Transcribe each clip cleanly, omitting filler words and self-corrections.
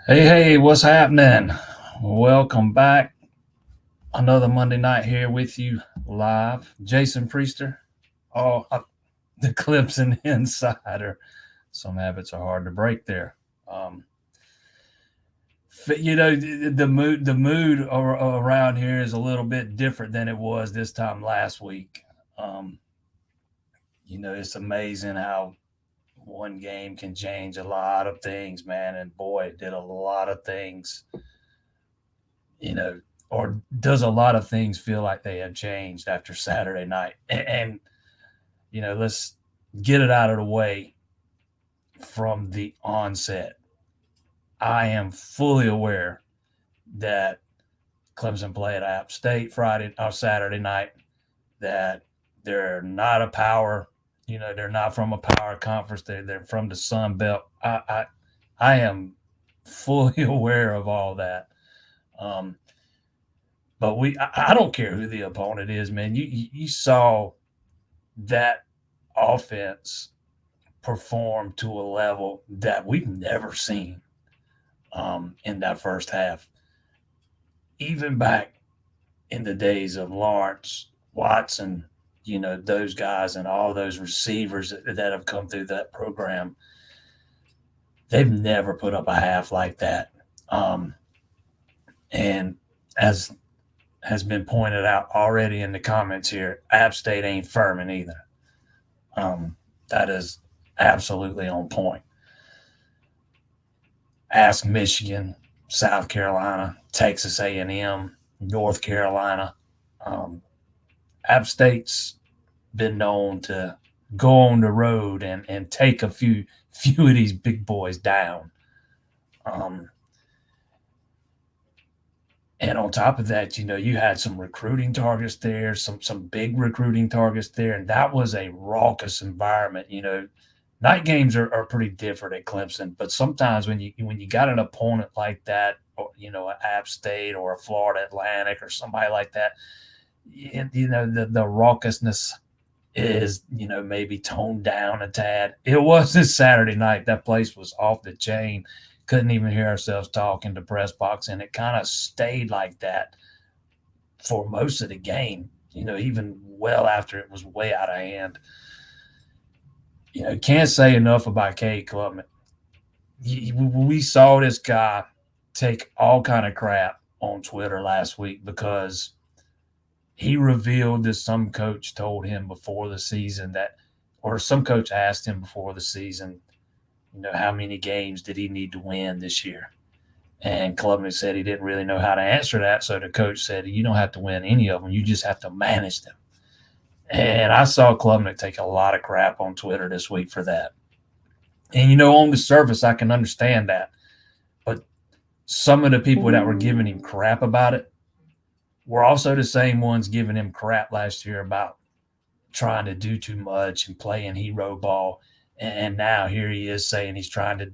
Hey, what's happening? Welcome back. Another Monday night here with you live. Jason Priester, the Clemson insider. Some habits are hard to break there. Um, the mood around here is a little bit different than it was this time last week. Um, it's amazing how one game can change a lot of things, man. And boy, it did a lot of things you know, or does a lot of things feel like they have changed after Saturday night? Let's get it out of the way from the onset. I am fully aware that Clemson played App State Friday or Saturday night, that they're not a power, they're not from a power conference. They're from the Sun Belt. I am fully aware of all that. Um, But I don't care who the opponent is, man. You saw that offense perform to a level that we've never seen in that first half. Even back in the days of Lawrence, Watson, those guys and all those receivers that have come through that program, they've never put up a half like that. And as has been pointed out already in the comments here, App State ain't Furman either. That is absolutely on point. Ask Michigan, South Carolina, Texas A&M, North Carolina. Um, App State's been known to go on the road and take a few of these big boys down. Um, and on top of that, you had some recruiting targets there, some big recruiting targets there, and that was a raucous environment. Night games are pretty different at Clemson, but sometimes when you got an opponent like that, or an App State or a Florida Atlantic or somebody like that, the raucousness is maybe toned down a tad. It was this Saturday night. That place was off the chain. Couldn't even hear ourselves talk in the press box, and it kind of stayed like that for most of the game. Even well after it was way out of hand. Can't say enough about Cade Klubnik. We saw this guy take all kind of crap on Twitter last week because he revealed that some coach told him before the season or some coach asked him before the season, how many games did he need to win this year? And Klubnik said he didn't really know how to answer that. So the coach said, you don't have to win any of them. You just have to manage them. And I saw Klubnik take a lot of crap on Twitter this week for that. And, on the surface, I can understand that. But some of the people that were giving him crap about it were also the same ones giving him crap last year about trying to do too much and playing hero ball. And now here he is saying he's trying to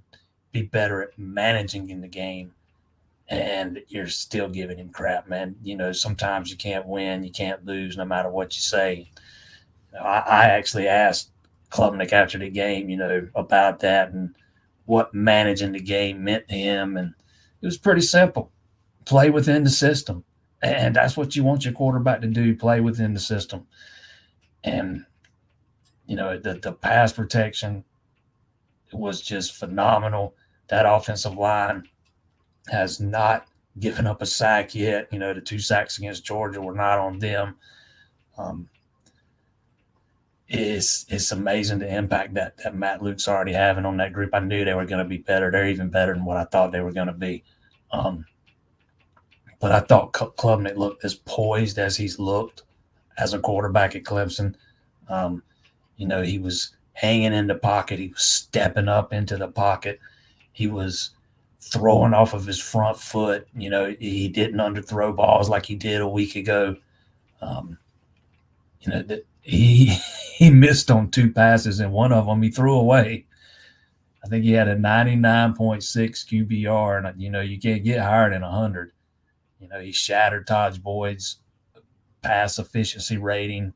be better at managing in the game. And you're still giving him crap, man. Sometimes you can't win, you can't lose, no matter what you say. I actually asked Klubnik after the game, about that and what managing the game meant to him. And it was pretty simple. Play within the system. And that's what you want your quarterback to do, play within the system. And, the pass protection was just phenomenal. That offensive line has not given up a sack yet. The 2 sacks against Georgia were not on them. It's amazing the impact that Matt Luke's already having on that group. I knew they were going to be better. They're even better than what I thought they were going to be. But I thought Klubnik looked as poised as he's looked as a quarterback at Clemson. He was hanging in the pocket. He was stepping up into the pocket. He was throwing off of his front foot. He didn't underthrow balls like he did a week ago. He missed on 2 passes, and one of them he threw away. I think he had a 99.6 QBR, and you can't get higher than 100. He shattered Todd Boyd's pass efficiency rating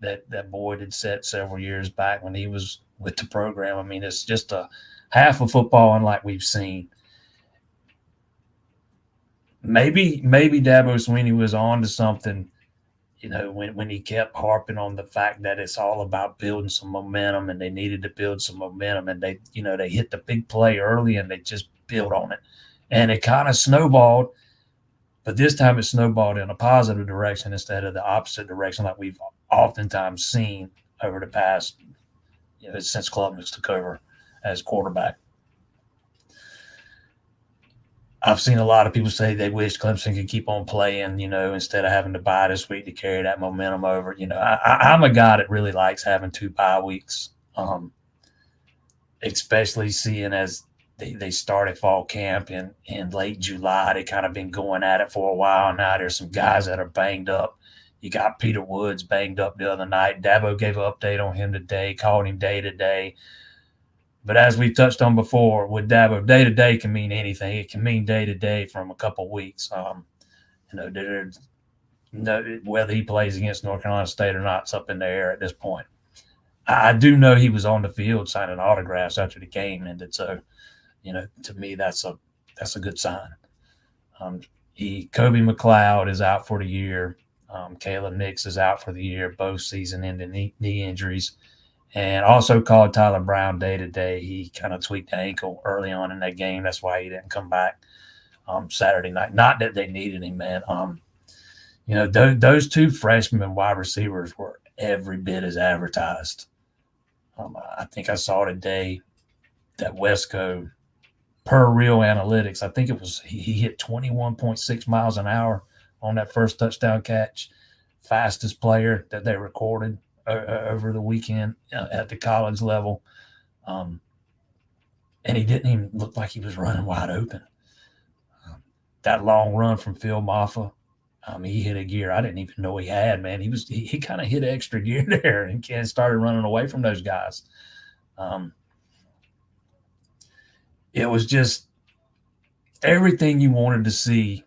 that Boyd had set several years back when he was with the program. I mean, it's just a half of football unlike we've seen. maybe Dabo Swinney was on to something, when he kept harping on the fact that it's all about building some momentum and they needed to build some momentum, and they hit the big play early and they just built on it. And it kind of snowballed, but this time it snowballed in a positive direction instead of the opposite direction like we've oftentimes seen over the past, since Clemson took over as quarterback. I've seen a lot of people say they wish Clemson could keep on playing, instead of having to bye this week to carry that momentum over. I'm a guy that really likes having 2 bye weeks, especially seeing as they started fall camp in late July. They kind of been going at it for a while now. There's some guys that are banged up. You got Peter Woods banged up the other night. Dabo gave an update on him today, called him day to day. But as we've touched on before, with Dabo, day to day can mean anything. It can mean day to day from a couple of weeks. Whether he plays against North Carolina State or not, it's up in the air at this point. I do know he was on the field signing autographs after the game ended, so to me that's a good sign. Kobe McLeod is out for the year. Kayla Nix is out for the year, both season-ending knee injuries. And also called Tyler Brown day to day. He kind of tweaked the ankle early on in that game. That's why he didn't come back Saturday night. Not that they needed him, man. Those two freshmen wide receivers were every bit as advertised. I think I saw today that Wesco, per Real Analytics, I think it was he hit 21.6 miles an hour on that first touchdown catch. Fastest player that they recorded over the weekend at the college level. And he didn't even look like he was running wide open. That long run from Phil Maffa, he hit a gear I didn't even know he had, man. He kind of hit extra gear there and started running away from those guys. It was just everything you wanted to see,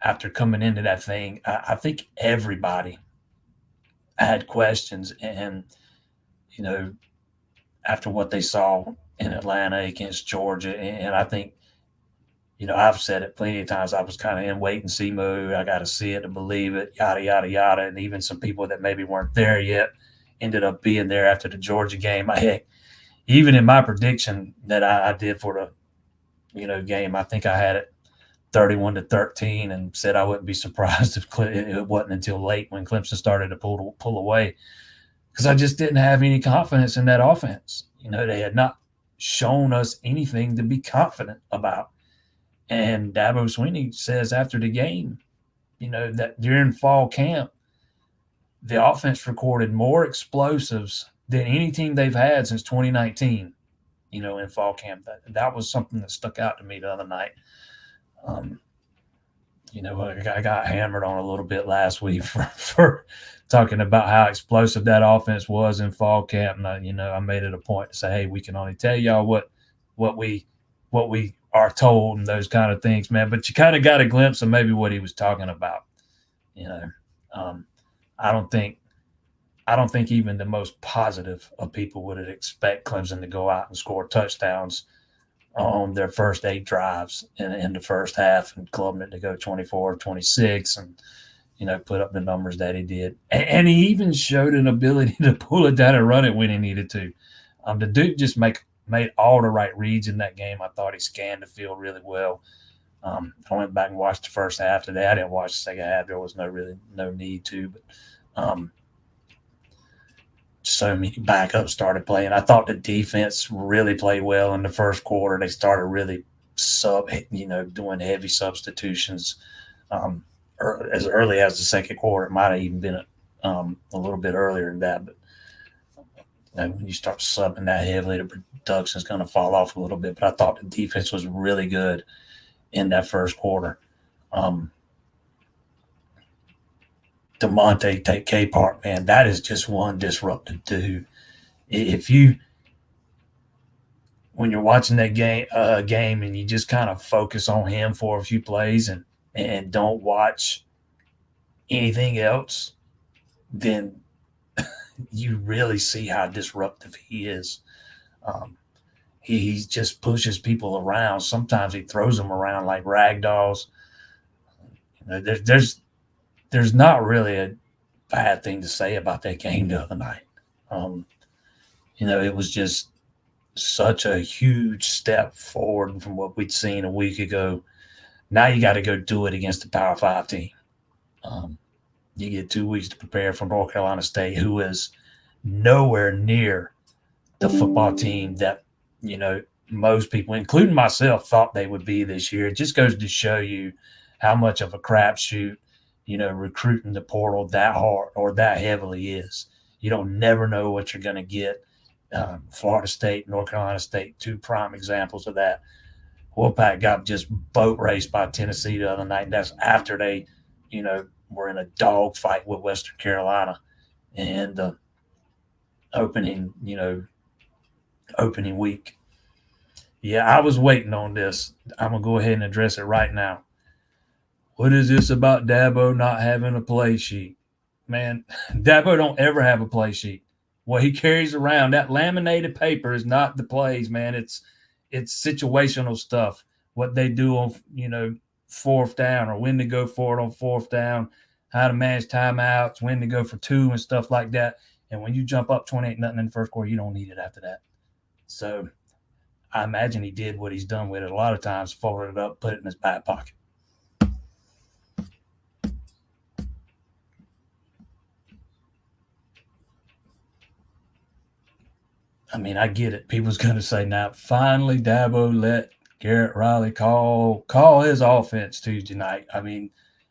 after coming into that thing. I think everybody had questions, and after what they saw in Atlanta against Georgia, and I think I've said it plenty of times. I was kind of in wait and see mode. I got to see it to believe it, yada yada yada. And even some people that maybe weren't there yet ended up being there after the Georgia game. Even in my prediction that I did for the game, I think I had it 31-13, and said I wouldn't be surprised if it wasn't until late when Clemson started to pull away, because I just didn't have any confidence in that offense. They had not shown us anything to be confident about. And Dabo Swinney says after the game, that during fall camp, the offense recorded more explosives than any team they've had since 2019, in fall camp. That was something that stuck out to me the other night. I got hammered on a little bit last week for talking about how explosive that offense was in fall camp. And I made it a point to say, hey, we can only tell y'all what we are told and those kind of things, man. But you kind of got a glimpse of maybe what he was talking about. I don't think even the most positive of people would expect Clemson to go out and score touchdowns on their first 8 drives in the first half, and clubbing it to go 24-26 and put up the numbers that he did. And he even showed an ability to pull it down and run it when he needed to. The dude just made all the right reads in that game. I thought he scanned the field really well. I went back and watched the first half today. I didn't watch the second half. There was no need to, but so many backups started playing. I thought the defense really played well in the first quarter. They started really doing heavy substitutions as early as the second quarter. It might have even been a little bit earlier than that. But when you start subbing that heavily, the production is going to fall off a little bit. But I thought the defense was really good in that first quarter. DeMonte Capehart, man, that is just one disruptive dude. When you're watching that game and you just kind of focus on him for a few plays and don't watch anything else, then you really see how disruptive he is. he just pushes people around. Sometimes he throws them around like rag dolls. There's not really a bad thing to say about that game the other night. Um, it was just such a huge step forward from what we'd seen a week ago. Now you got to go do it against a Power Five team. Um, you get 2 weeks to prepare for North Carolina State, who is nowhere near the football team that you know most people, including myself, thought they would be this year. It just goes to show you how much of a crapshoot recruiting the portal that hard or that heavily is. You don't never know what you're going to get. Florida State, North Carolina State, two prime examples of that. Wolfpack got just boat raced by Tennessee the other night. And that's after they, were in a dog fight with Western Carolina and the opening, opening week. Yeah, I was waiting on this. I'm gonna go ahead and address it right now. What is this about Dabo not having a play sheet? Man, Dabo don't ever have a play sheet. What he carries around, that laminated paper, is not the plays, man. It's situational stuff. What they do on fourth down, or when to go for it on fourth down, how to manage timeouts, when to go for two and stuff like that. And when you jump up 28-0 in the first quarter, you don't need it after that. So I imagine he did what he's done with it a lot of times, folded it up, put it in his back pocket. I mean, I get it. People's going to say, now, finally, Dabo let Garrett Riley call his offense Tuesday night. I mean,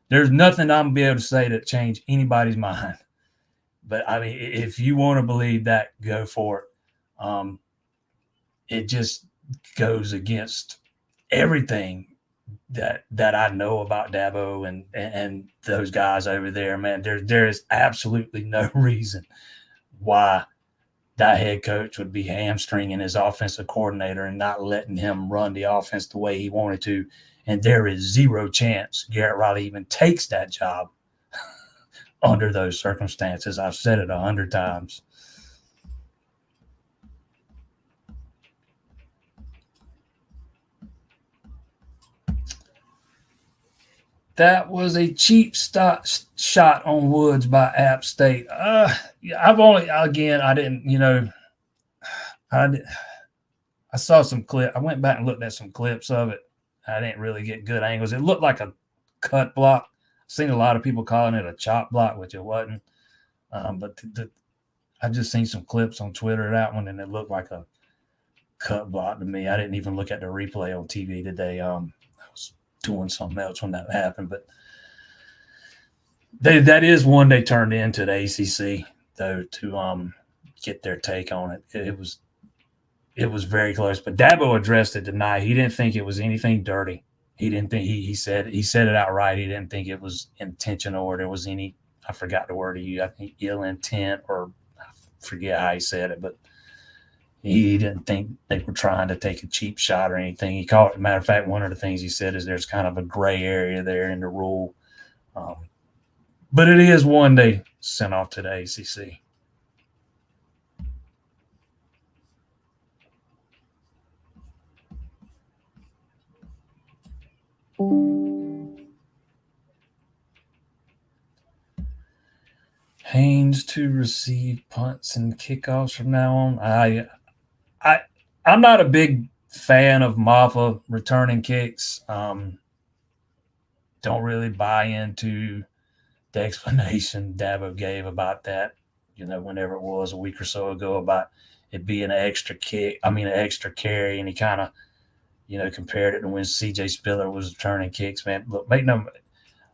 there's nothing I'm going to be able to say that change anybody's mind. But, I mean, if you want to believe that, go for it. It just goes against everything that I know about Dabo and those guys over there, man. There is absolutely no reason why that head coach would be hamstringing his offensive coordinator and not letting him run the offense the way he wanted to. And there is zero chance Garrett Riley even takes that job under those circumstances. I've said it 100 times. That was a cheap shot on Woods by App State. I didn't, I saw some clip. I went back and looked at some clips of it. I didn't really get good angles. It looked like a cut block. I've seen a lot of people calling it a chop block, which it wasn't. But I just seen some clips on Twitter of that one, and it looked like a cut block to me. I didn't even look at the replay on TV today. I was doing something else when that happened, but that is one they turned into the ACC though to get their take on it. It was very close, but Dabo addressed it tonight. He didn't think it was anything dirty. He didn't think he said it outright. He didn't think it was intentional or there was any, I forgot the word he used, I think ill intent, or I forget how he said it, but he didn't think they were trying to take a cheap shot or anything. He called it, matter of fact, one of the things he said is there's kind of a gray area there in the rule. But it is one they sent off to the ACC. Haynes to receive punts and kickoffs from now on. I'm not a big fan of Maffa returning kicks. Don't really buy into the explanation Dabo gave about that, whenever it was a week or so ago, about it being an extra an extra carry, and he kind of, compared it to when CJ Spiller was returning kicks. Man, look,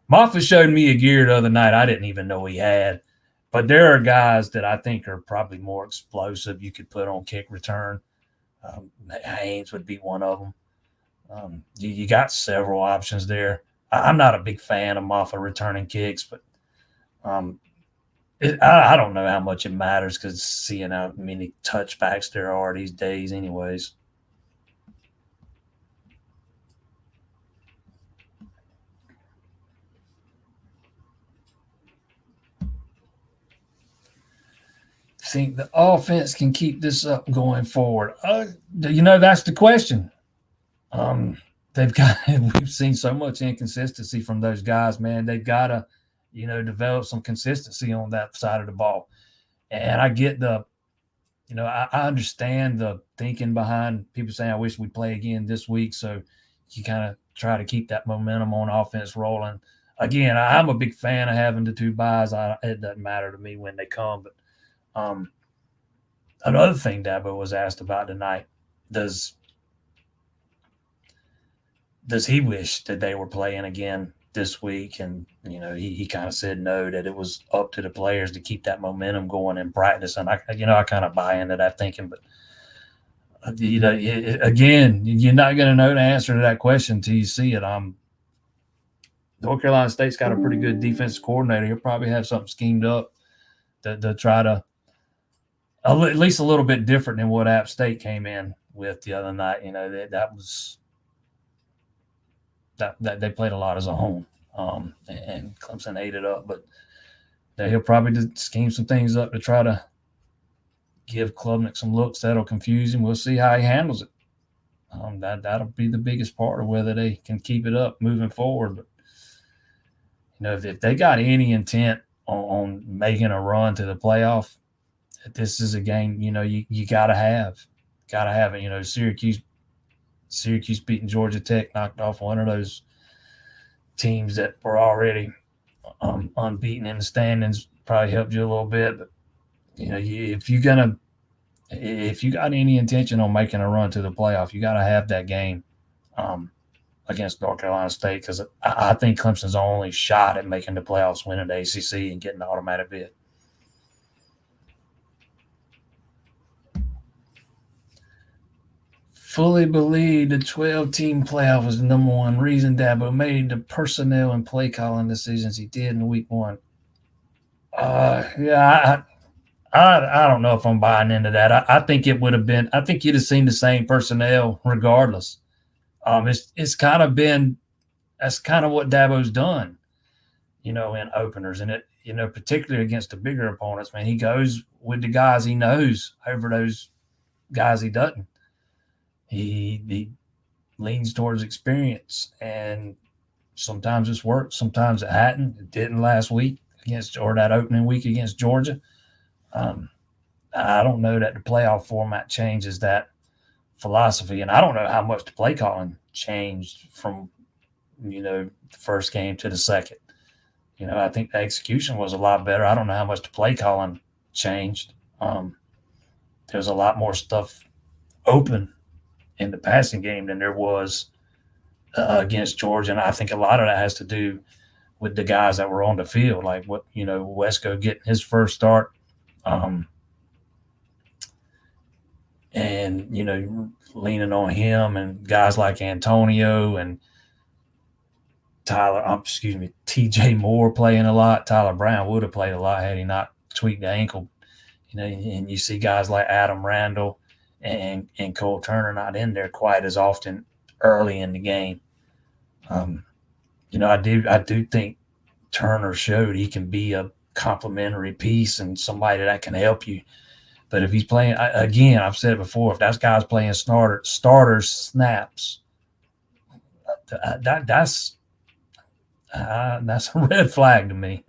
Moffitt showed me a gear the other night I didn't even know he had. But there are guys that I think are probably more explosive you could put on kick return. Haynes would be one of them. You got several options there. I'm not a big fan of Moffitt returning kicks, but I don't know how much it matters because seeing how many touchbacks there are these days anyways. think the offense can keep this up going forward? That's the question. They've got we've seen so much inconsistency from those guys, man. They've got to, develop some consistency on that side of the ball. And I get I understand the thinking behind people saying, I wish we'd play again this week. So you kind of try to keep that momentum on offense rolling. Again, I'm a big fan of having the two buys. It doesn't matter to me when they come. But another thing Dabo was asked about tonight, does he wish that they were playing again this week? And, he kind of said no, that it was up to the players to keep that momentum going in practice. And I kind of buy into that thinking, but again, you're not going to know the answer to that question until you see it. North Carolina State's got a pretty good defensive coordinator. He'll probably have something schemed up to try to at least a little bit different than what App State came in with the other night. That was that they played a lot as a home, and Clemson ate it up. But he'll probably scheme some things up to try to give Klubnik some looks that'll confuse him. We'll see how he handles it. That'll be the biggest part of whether they can keep it up moving forward. But if they got any intent on making a run to the playoff, this is a game you gotta have it. Syracuse beating Georgia Tech, knocked off one of those teams that were already unbeaten in the standings. Probably helped you a little bit, but if you got any intention on making a run to the playoff, you got to have that game against North Carolina State, because I think Clemson's only shot at making the playoffs, winning the ACC, and getting the automatic bid. Fully believe the 12-team playoff was the number one reason Dabo made the personnel and play calling decisions he did in week one. I don't know if I'm buying into that. I think it would have been. I think you'd have seen the same personnel regardless. It's kind of been. That's kind of what Dabo's done, in openers, and particularly against the bigger opponents. Man, he goes with the guys he knows over those guys he doesn't. He leans towards experience, and sometimes it's worked, sometimes it hadn't. It didn't last week or that opening week against Georgia. I don't know that the playoff format changes that philosophy, and I don't know how much the play calling changed from the first game to the second. I think the execution was a lot better. I don't know how much the play calling changed. There's a lot more stuff open in the passing game than there was against Georgia, and I think a lot of that has to do with the guys that were on the field, like Wesco getting his first start. And leaning on him, and guys like Antonio and TJ Moore playing a lot. Tyler Brown would have played a lot had he not tweaked the ankle. And you see guys like Adam Randall and Cole Turner not in there quite as often early in the game. I do think Turner showed he can be a complementary piece and somebody that can help you. But if he's playing, again, I've said it before, if that guy's playing starter snaps, that's a red flag to me.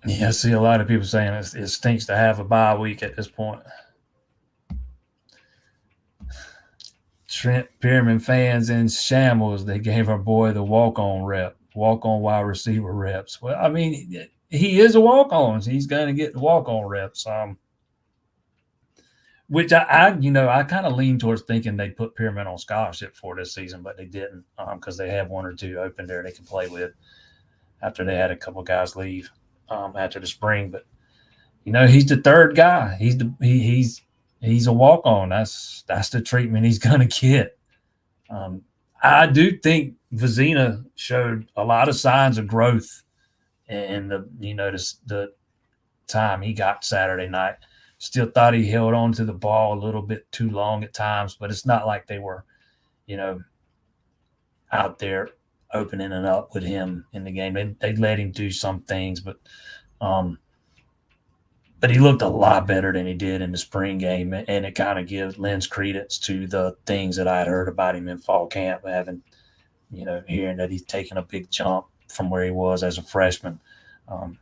Yeah, I see a lot of people saying it stinks to have a bye week at this point. Trent Pierman fans in shambles. They gave our boy the walk-on wide receiver reps. Well, I mean, he is a walk-on. So he's going to get the walk-on reps. Which I kind of lean towards thinking they put Pierman on scholarship for this season, but they didn't, because they have one or two open there they can play with after they had a couple guys leave after the spring. But he's the third guy. He's a walk-on. That's the treatment he's going to get. I do think Vizina showed a lot of signs of growth in the time he got Saturday night. Still thought he held on to the ball a little bit too long at times, but it's not like they were, you know, out there opening it up with him in the game. They let him do some things, um, but he looked a lot better than he did in the spring game, and it kind of lends credence to the things that I had heard about him in fall camp, having hearing that he's taken a big jump from where he was as a freshman. Um,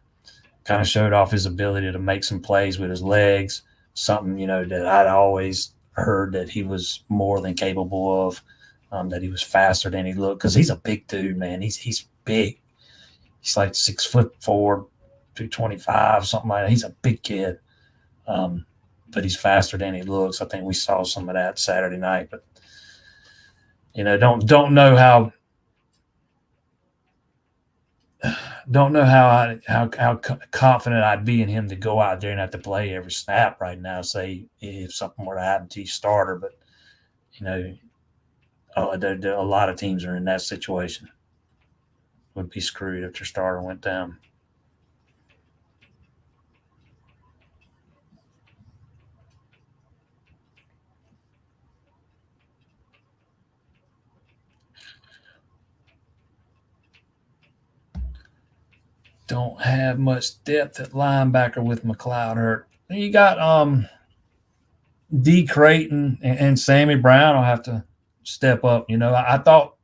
Kind of showed off his ability to make some plays with his legs, something that I'd always heard that he was more than capable of. That he was faster than he looked because he's a big dude, man. He's big. He's like 6'4", 225, something like that. He's a big kid, but he's faster than he looks. I think we saw some of that Saturday night, but don't know how confident I'd be in him to go out there and have to play every snap right now. Say if something were to happen to your starter, but you know, a lot of teams are in that situation. Would be screwed if their starter went down. Don't have much depth at linebacker with McLeod hurt. You got D Creighton and Sammy Brown will have to step up. I thought,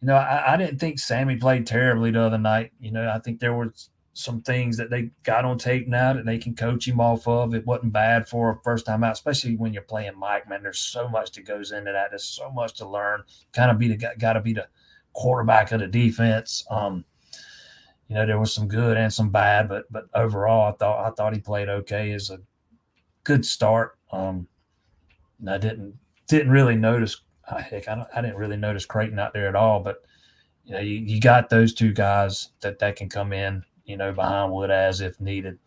I didn't think Sammy played terribly the other night. I think there were some things that they got on tape now that they can coach him off of. It wasn't bad for a first time out, especially when you're playing Mike. Man, there's so much that goes into that. There's so much to learn. Kind of got to be the quarterback of the defense. There was some good and some bad, but overall, I thought he played okay as a good start. I didn't really notice. Heck, I didn't really notice Creighton out there at all. But you got those two guys that can come in, behind Woodaz if needed.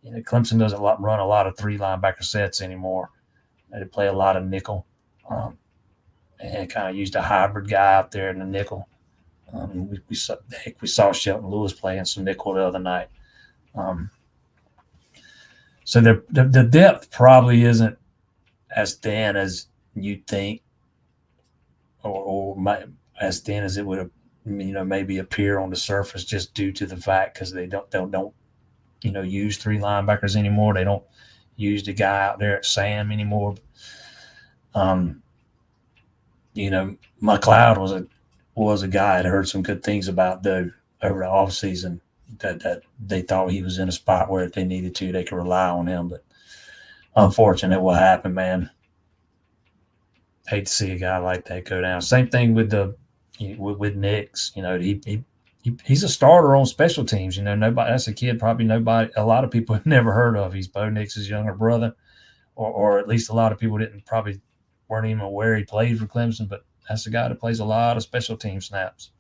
Clemson doesn't run a lot of three linebacker sets anymore. They play a lot of nickel, and kind of used a hybrid guy out there in the nickel. We saw Shelton Lewis playing some nickel the other night. So the depth probably isn't as thin as you'd think, or as thin as it would have, maybe appear on the surface, just due to the fact because they don't use three linebackers anymore. They don't use the guy out there at Sam anymore. McLeod was a guy I'd heard some good things about though over the offseason, that they thought he was in a spot where if they needed to, they could rely on him. But unfortunate what happened, man. Hate to see a guy like that go down. Same thing with Nix. He's a starter on special teams. Nobody. That's a kid probably a lot of people have never heard of. He's Bo Nix's younger brother, or at least a lot of people weren't even aware he played for Clemson. But that's a guy that plays a lot of special team snaps.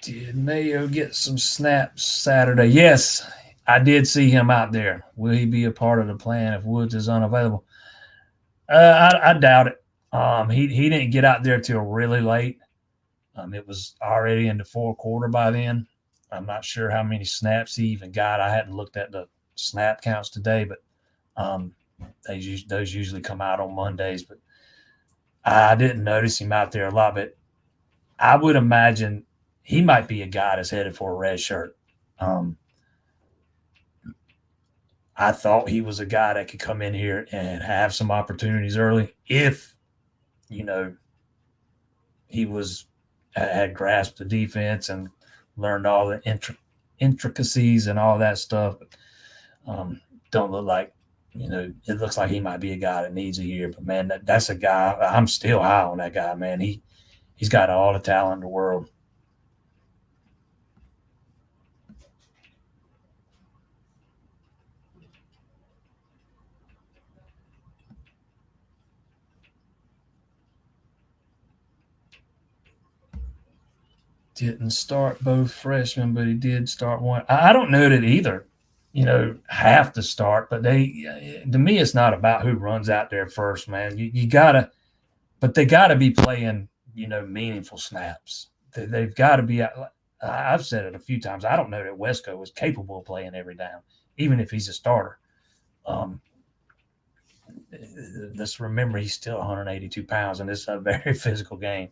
Did Mayo get some snaps Saturday? Yes, I did see him out there. Will he be a part of the plan if Woods is unavailable? I doubt it. He didn't get out there till really late. It was already in the fourth quarter by then. I'm not sure how many snaps he even got. I hadn't looked at the snap counts today, but those usually come out on Mondays. But I didn't notice him out there a lot. But I would imagine he might be a guy that's headed for a red shirt. I thought he was a guy that could come in here and have some opportunities early if, he had grasped the defense and learned all the intricacies and all that stuff. But, don't look like, it looks like he might be a guy that needs a year. But man, that's a guy. I'm still high on that guy, man. He's got all the talent in the world. Didn't start both freshmen, but he did start one. I don't know that either, have to start, but to me, it's not about who runs out there first, man. You gotta, but they gotta be playing, meaningful snaps. They've got to be. I've said it a few times. I don't know that Wesco is capable of playing every down, even if he's a starter. Um, let's remember he's still 182 pounds, and it's a very physical game.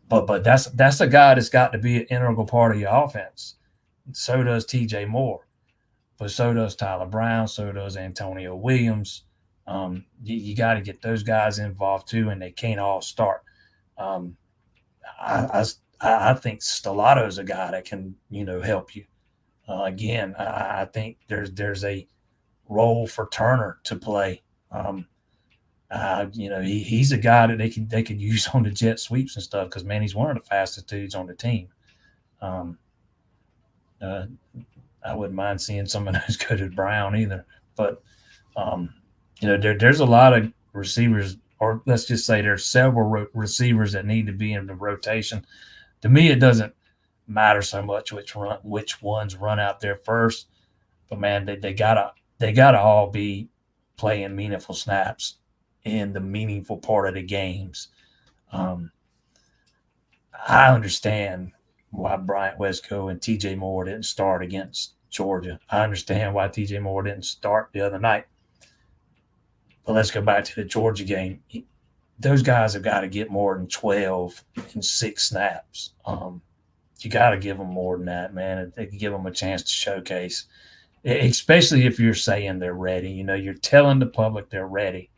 But that's a guy that's got to be an integral part of your offense. So does T.J. Moore, but so does Tyler Brown. So does Antonio Williams. You got to get those guys involved too, and they can't all start. Um, I think Stelato's a guy that can help you. Again, I think there's a role for Turner to play. He's a guy that they could use on the jet sweeps and stuff because man, he's one of the fastest dudes on the team. Um, uh, I wouldn't mind seeing someone as good as Brown either, but um, there's a lot of receivers, or let's just say there's several receivers that need to be in the rotation. To me, it doesn't matter so much which ones run out there first, but man, they gotta all be playing meaningful snaps in the meaningful part of the games. Um, I understand why Bryant Wesco and TJ Moore didn't start against Georgia. I understand why TJ Moore didn't start the other night. But let's go back to the Georgia game. Those guys have got to get more than 12 and 6 snaps. You got to give them more than that, man. They can give them a chance to showcase, especially if you're saying they're ready. You're telling the public they're ready.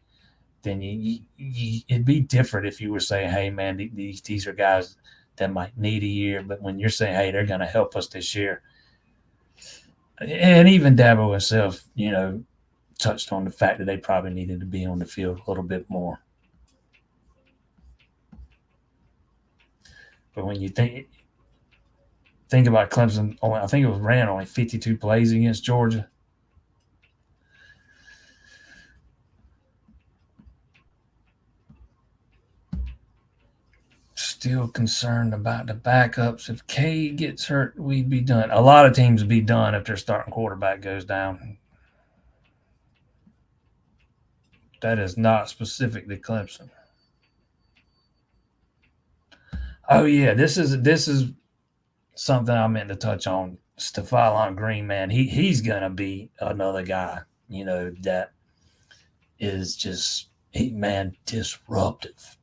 Then it'd be different if you were saying, hey, man, these are guys that might need a year. But when you're saying, hey, they're going to help us this year. And even Dabo himself, touched on the fact that they probably needed to be on the field a little bit more. But when you think about Clemson, I think it was ran only 52 plays against Georgia. Still concerned about the backups. If K gets hurt, we'd be done. A lot of teams would be done if their starting quarterback goes down. That is not specific to Clemson. Oh yeah, this is something I meant to touch on. Stephon Green, man, he's gonna be another guy, that is just disruptive.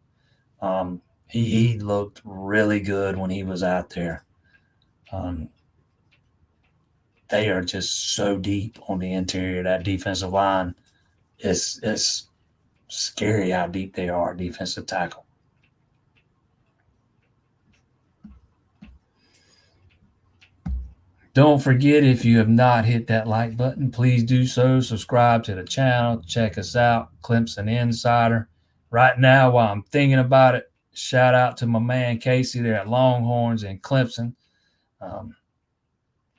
He looked really good when he was out there. Um, they are just so deep on the interior of that defensive line. It's scary how deep they are defensive tackle. Don't forget, if you have not hit that like button, please do so. Subscribe to the channel. Check us out, Clemson Insider. Right now, while I'm thinking about it, shout out to my man Casey there at Longhorns in Clemson.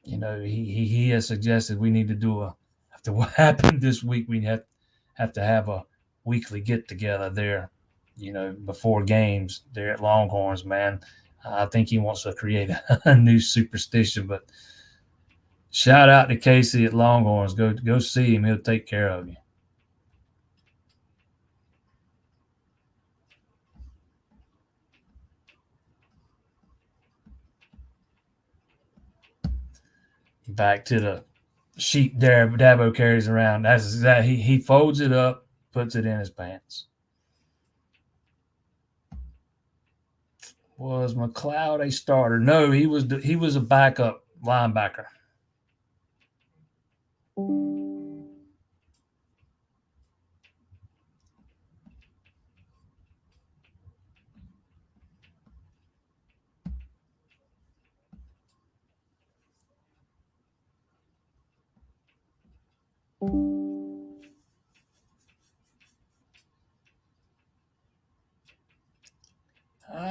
He has suggested we need to do after what happened this week, we have to have a weekly get together there, before games there at Longhorns, man. I think he wants to create a new superstition, but shout out to Casey at Longhorns. Go see him. He'll take care of you. Back to the sheet Dabo carries around. That's that he folds it up, puts it in his pants. Was McLeod a starter? No, he was a backup linebacker.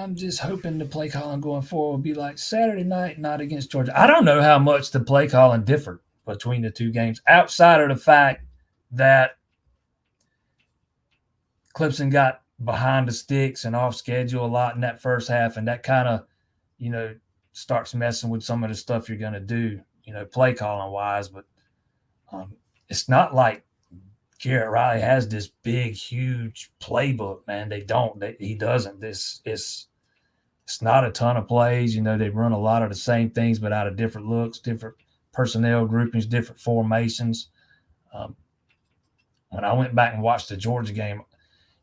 I'm just hoping the play calling going forward will be like Saturday night, not against Georgia. I don't know how much the play calling differed between the two games, outside of the fact that Clemson got behind the sticks and off schedule a lot in that first half, and that kind of, starts messing with some of the stuff you're going to do, play calling wise. But it's not like Garrett Riley has this big, huge playbook, man. He doesn't. It's not a ton of plays. They run a lot of the same things, but out of different looks, different personnel groupings, different formations. When I went back and watched the Georgia game,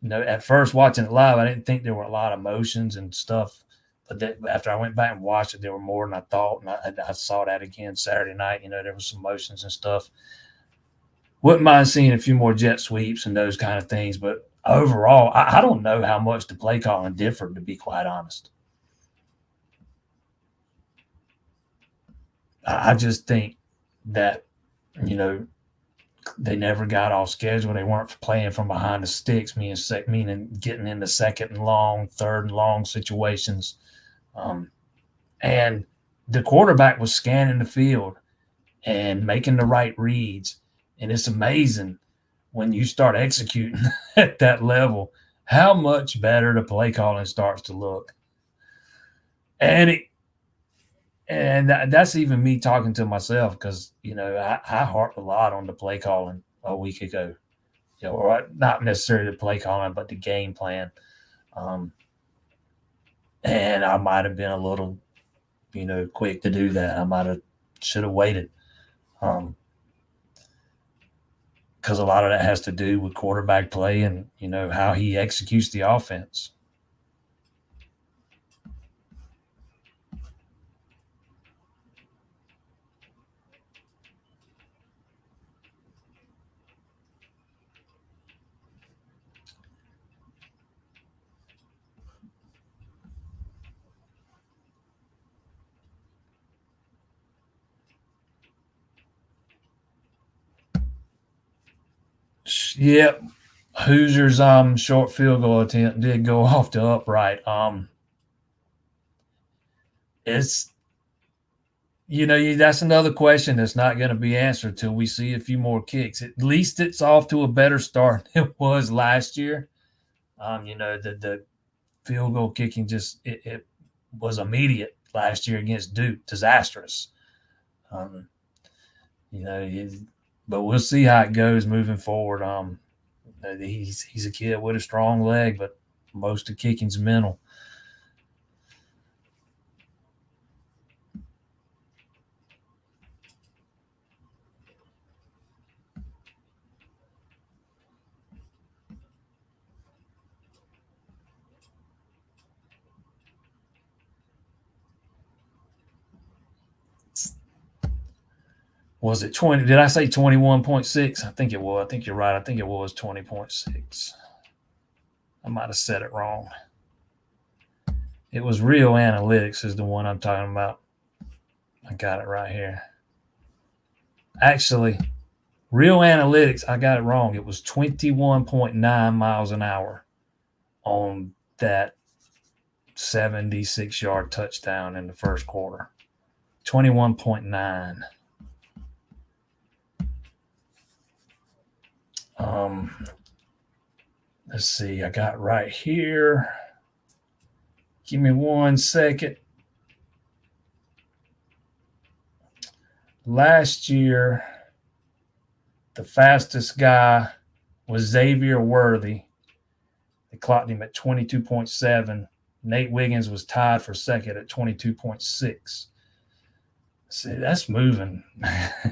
at first watching it live, I didn't think there were a lot of motions and stuff. But after I went back and watched it, there were more than I thought. And I saw that again Saturday night. There was some motions and stuff. Wouldn't mind seeing a few more jet sweeps and those kind of things. But overall, I don't know how much the play calling differed, to be quite honest. I just think that, they never got off schedule. They weren't playing from behind the sticks, meaning getting into second and long, third and long situations. And the quarterback was scanning the field and making the right reads. And it's amazing when you start executing at that level, how much better the play calling starts to look. And that's even me talking to myself, because, I harped a lot on the play calling a week ago, or not necessarily the play calling, but the game plan. And I might have been a little, quick to do that. Should have waited. Because a lot of that has to do with quarterback play and, how he executes the offense. Yep. Hoosiers short field goal attempt did go off the upright. It's that's another question that's not going to be answered till we see a few more kicks. At least it's off to a better start than it was last year. The field goal kicking it was immediate last year against Duke, disastrous. But we'll see how it goes moving forward. He's a kid with a strong leg, but most of kicking's mental. Was it 20? Did I say 21.6? I think it was. I think you're right. I think it was 20.6. I might have said it wrong. It was Real Analytics is the one I'm talking about. I got it right here. Actually, Real Analytics, I got it wrong. It was 21.9 miles an hour on that 76-yard touchdown in the first quarter. 21.9. Let's see. I got right here. Give me 1 second. Last year, the fastest guy was Xavier Worthy. They clocked him at 22.7. Nate Wiggins was tied for second at 22.6. See, that's moving.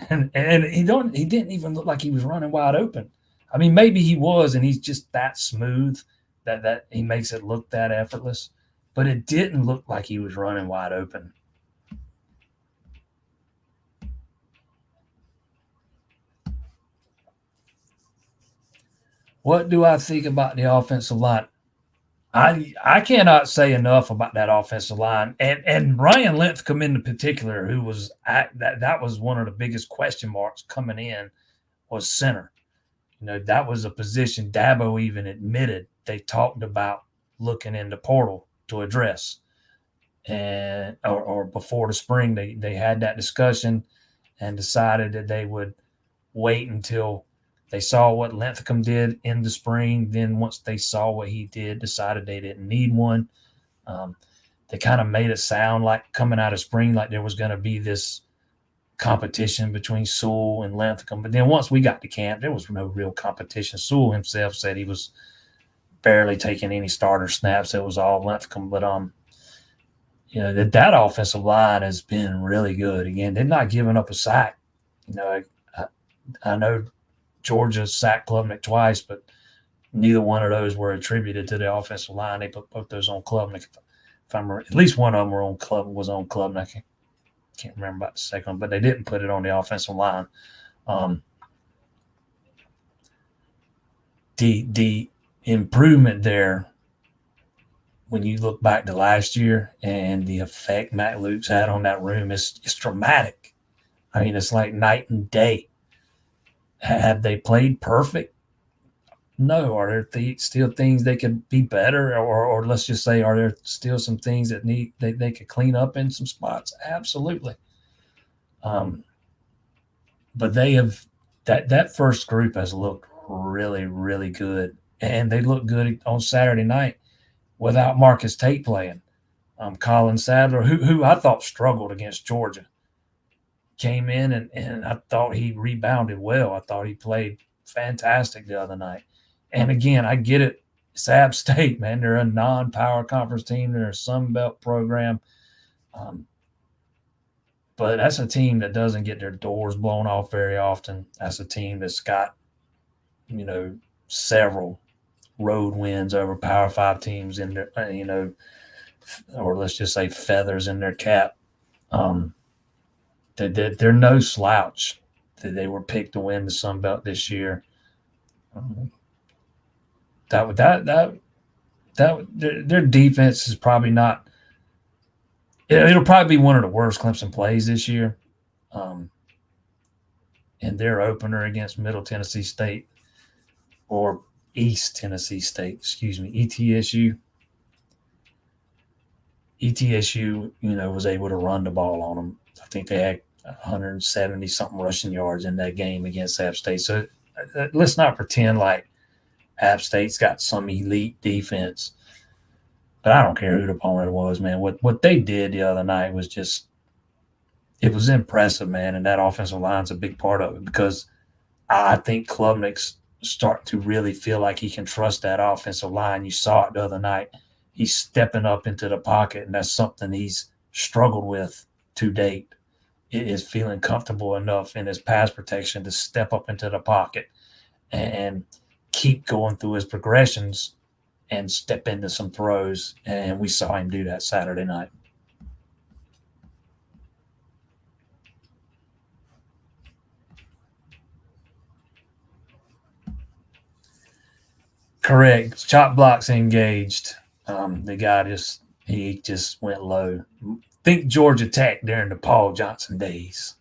and he didn't even look like he was running wide open. I mean, maybe he was, and he's just that smooth that he makes it look that effortless. But it didn't look like he was running wide open. What do I think about the offensive line? I cannot say enough about that offensive line, and Ryan Linthicum in particular, who was that was one of the biggest question marks coming in, was center. That was a position Dabo even admitted they talked about looking in the portal to address. And or before the spring, they had that discussion and decided that they would wait until they saw what Linthicum did in the spring. Then once they saw what he did, decided they didn't need one. They kind of made it sound like coming out of spring like there was going to be this competition between Sewell and Linthicum. But then once we got to camp, there was no real competition. Sewell himself said he was barely taking any starter snaps. It was all Linthicum. But that offensive line has been really good. Again, they're not giving up a sack. I know Georgia sacked Klubnik twice, but neither one of those were attributed to the offensive line. They put both those on Klubnik. If I'm at least one of them was on Klubnik. I can't remember about the second one, but they didn't put it on the offensive line. The improvement there, when you look back to last year and the effect Matt Luke's had on that room, is dramatic. I mean, it's like night and day. Have they played perfect? No. Are there still things they could be better? Or let's just say, are there still some things that they could clean up in some spots? Absolutely. But they have that first group has looked really, really good. And they look good on Saturday night without Marcus Tate playing. Colin Sadler, who I thought struggled against Georgia, came in and I thought he rebounded well. I thought he played fantastic the other night. And again, I get it. It's App State, man. They're a non-power conference team. They're a Sun Belt program. But that's a team that doesn't get their doors blown off very often. That's a team that's got, several road wins over Power 5 teams in their, or let's just say feathers in their cap. They're no slouch. They were picked to win the Sun Belt this year. Their defense is probably not. It'll probably be one of the worst Clemson plays this year. And their opener against Middle Tennessee State, or East Tennessee State, ETSU. ETSU, was able to run the ball on them. I think they had 170-something rushing yards in that game against App State. So let's not pretend like App State's got some elite defense. But I don't care who the opponent was, man. What they did the other night was just – it was impressive, man, and that offensive line's a big part of it because I think Klubnik's starting to really feel like he can trust that offensive line. You saw it the other night. He's stepping up into the pocket, and that's something he's struggled with to date. It is feeling comfortable enough in his pass protection to step up into the pocket and keep going through his progressions and step into some throws. And we saw him do that Saturday night. Correct. Chop blocks engaged. The guy just went low. Think Georgia Tech during the Paul Johnson days.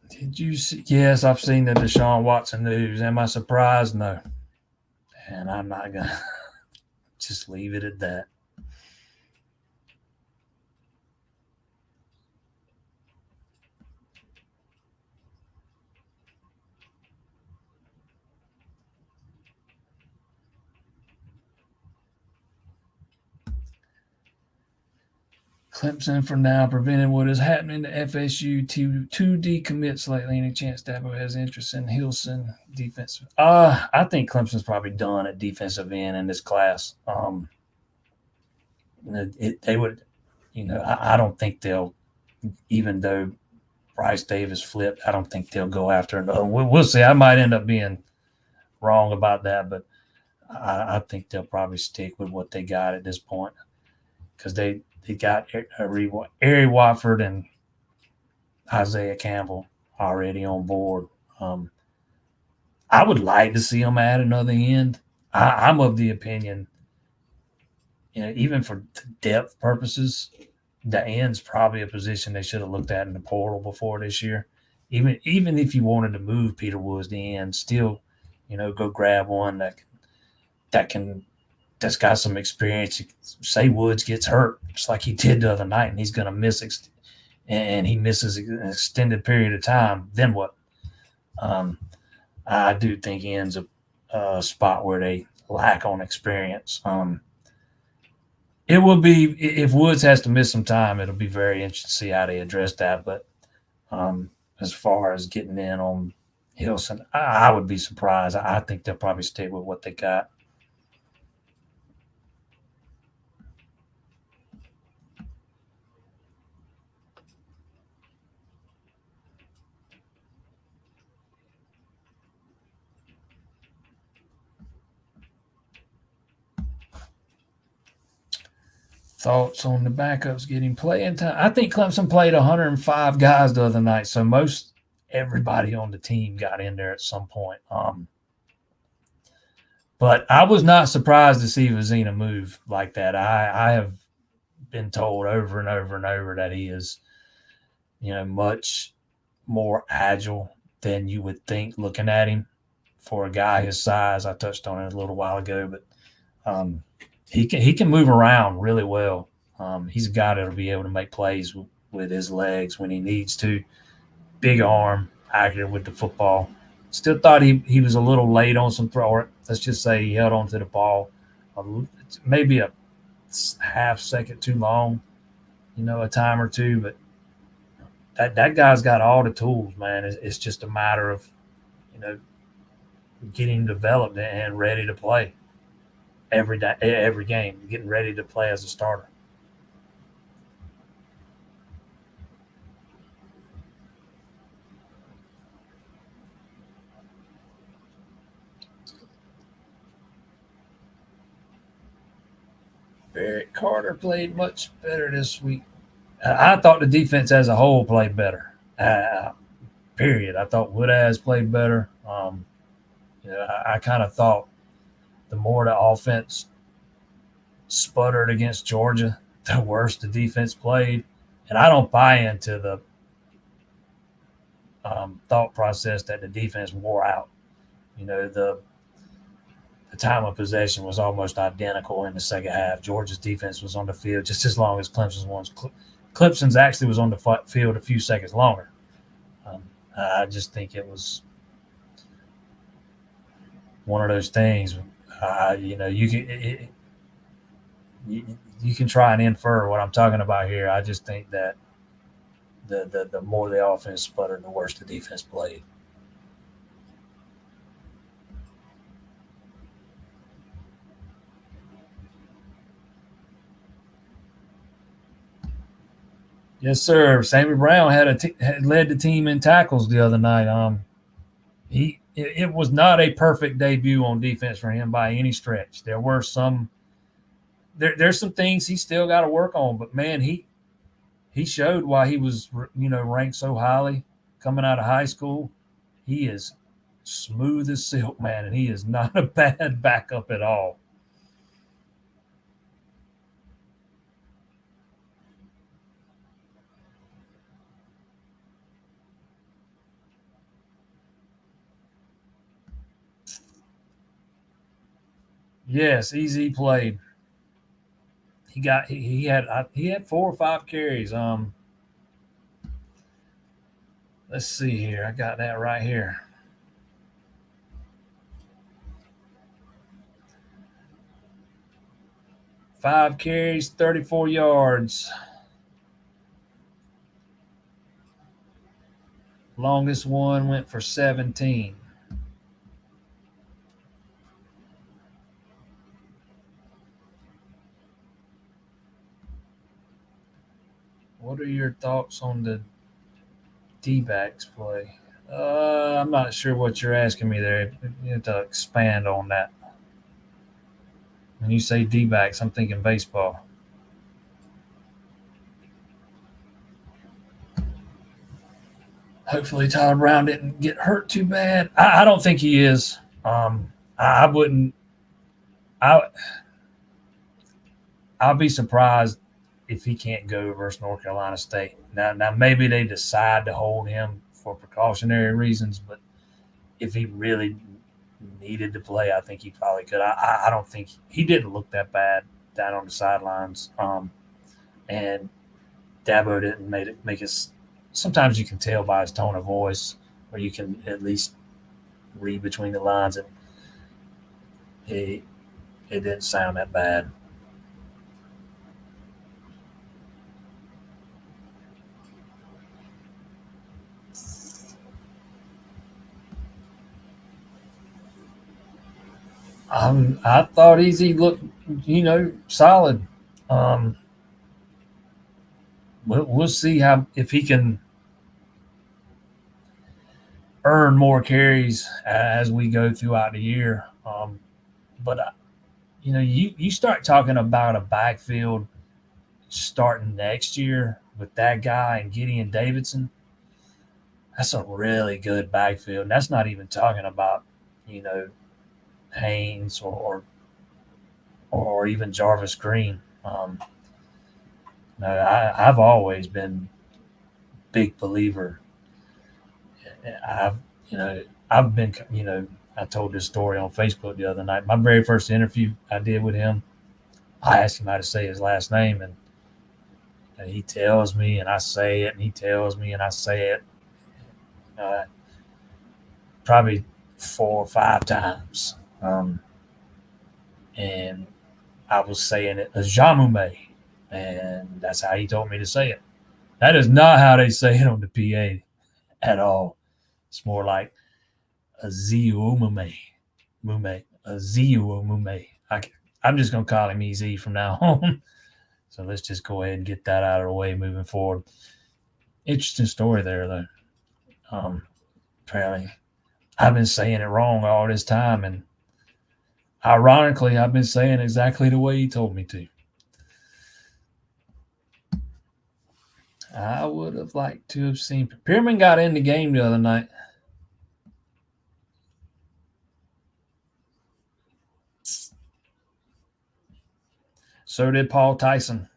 Did you see? Yes, I've seen the Deshaun Watson news. Am I surprised? No. And I'm not going to just leave it at that. Clemson for now prevented what is happening to FSU to 2 decommits lately. Any chance Dabo has interest in Hilson defensive? I think Clemson's probably done at defensive end in this class. They would, I don't think they'll, even though Bryce Davis flipped, I don't think they'll go after another. We'll see. I might end up being wrong about that, but I think they'll probably stick with what they got at this point because they got Ari Watford and Isaiah Campbell already on board. Um, I would like to see them add another end. I'm of the opinion, even for depth purposes, the end's probably a position they should have looked at in the portal before this year. Even if you wanted to move Peter Woods the end, still, go grab one that can that's got some experience. Say Woods gets hurt, just like he did the other night, and he's going to miss, and he misses an extended period of time. Then what? Um, I do think he ends up a spot where they lack on experience. It will be if Woods has to miss some time. It'll be very interesting to see how they address that. But as far as getting in on Hilson, I would be surprised. I think they'll probably stay with what they got. Thoughts on the backups getting playing time? I think Clemson played 105 guys the other night, so most everybody on the team got in there at some point. But I was not surprised to see Vizina move like that. I have been told over and over and over that he is, much more agile than you would think looking at him for a guy his size. I touched on it a little while ago, but he can move around really well. He's a guy that'll be able to make plays with his legs when he needs to. Big arm, accurate with the football. Still thought he was a little late on some throw. Let's just say he held on to the ball maybe a half second too long, a time or two. But that guy's got all the tools, man. It's just a matter of you know getting developed and ready to play every day, every game, getting ready to play as a starter. Barrett Carter played much better this week. I thought the defense as a whole played better. Period. I thought Woodaz played better. I kind of thought the more the offense sputtered against Georgia, the worse the defense played. And I don't buy into the thought process that the defense wore out. The time of possession was almost identical in the second half. Georgia's defense was on the field just as long as Clemson's was. Clemson's actually was on the field a few seconds longer. I just think it was one of those things. You can you can try and infer what I'm talking about here. I just think that the more the offense sputtered, the worse the defense played. Yes, sir. Sammy Brown had led the team in tackles the other night. It was not a perfect debut on defense for him by any stretch. There were there's some things he still got to work on, but man, he showed why he was ranked so highly coming out of high school. He is smooth as silk, man, and he is not a bad backup at all. Yes, easy played. He had 4 or 5 carries. Let's see here. I got that right here. 5 carries, 34 yards. Longest one went for 17. What are your thoughts on the D-backs play? I'm not sure what you're asking me there. You have to expand on that. When you say D-backs, I'm thinking baseball. Hopefully Tyler Brown didn't get hurt too bad. I don't think he is. I wouldn't. I I'll be surprised if he can't go versus North Carolina State. Now maybe they decide to hold him for precautionary reasons, but if he really needed to play, I think he probably could. I don't think he didn't look that bad down on the sidelines. And Dabo didn't make us. Sometimes you can tell by his tone of voice, or you can at least read between the lines, and it didn't sound that bad. I thought Easy looked, solid. Um, we'll see how if he can earn more carries as we go throughout the year. But you start talking about a backfield starting next year with that guy and Gideon Davidson. That's a really good backfield. And that's not even talking about you know Haynes or even Jarvis Green. No, I've always been a big believer. I've you know I've been I told this story on Facebook the other night. My very first interview I did with him, I asked him how to say his last name, and he tells me, and I say it, and he tells me, and I say it. Uh, Probably 4 or 5 times, and I was saying it as Jamume, and that's how he told me to say it. That is not how they say it on the PA at all. It's more like a Ziumume, Mume, a Ziumume. I'm just gonna call him EZ from now on. So let's just go ahead and get that out of the way moving forward. Interesting story there, though. Apparently, I've been saying it wrong all this time, and ironically, I've been saying exactly the way he told me to. I would have liked to have seen. Pierman got in the game the other night. So did Paul Tyson.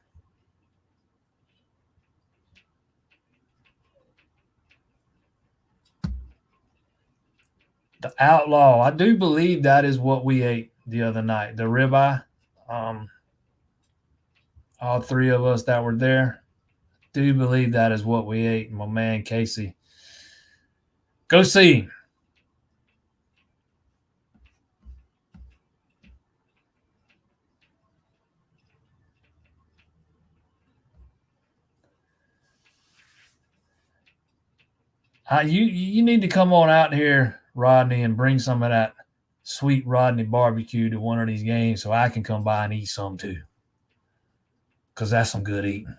The outlaw. I do believe that is what we ate the other night. The ribeye. Um, all three of us that were there do believe that is what we ate. My man Casey. Go see him. You need to come on out here, Rodney, and bring some of that sweet Rodney barbecue to one of these games so I can come by and eat some too. Because that's some good eating.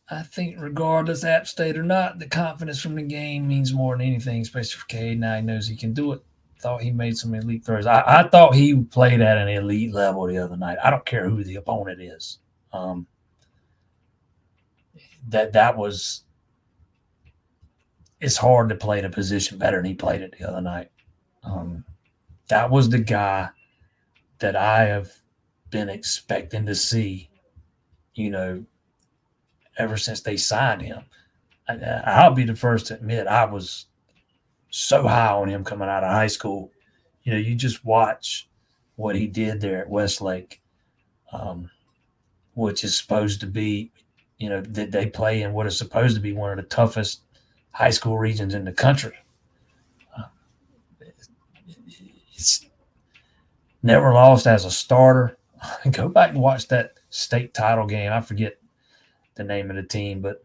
I think, regardless, App State or not, the confidence from the game means more than anything, especially for Cade. Now he knows he can do it. Thought he made some elite throws. I thought he played at an elite level the other night. I don't care who the opponent is. That was. It's hard to play the position better than he played it the other night. That was the guy that I have been expecting to see, ever since they signed him. I'll be the first to admit I was so high on him coming out of high school. You just watch what he did there at Westlake, which is supposed to be, that they play in what is supposed to be one of the toughest high school regions in the country. It's never lost as a starter. Go back and watch that state title game. I forget the name of the team, but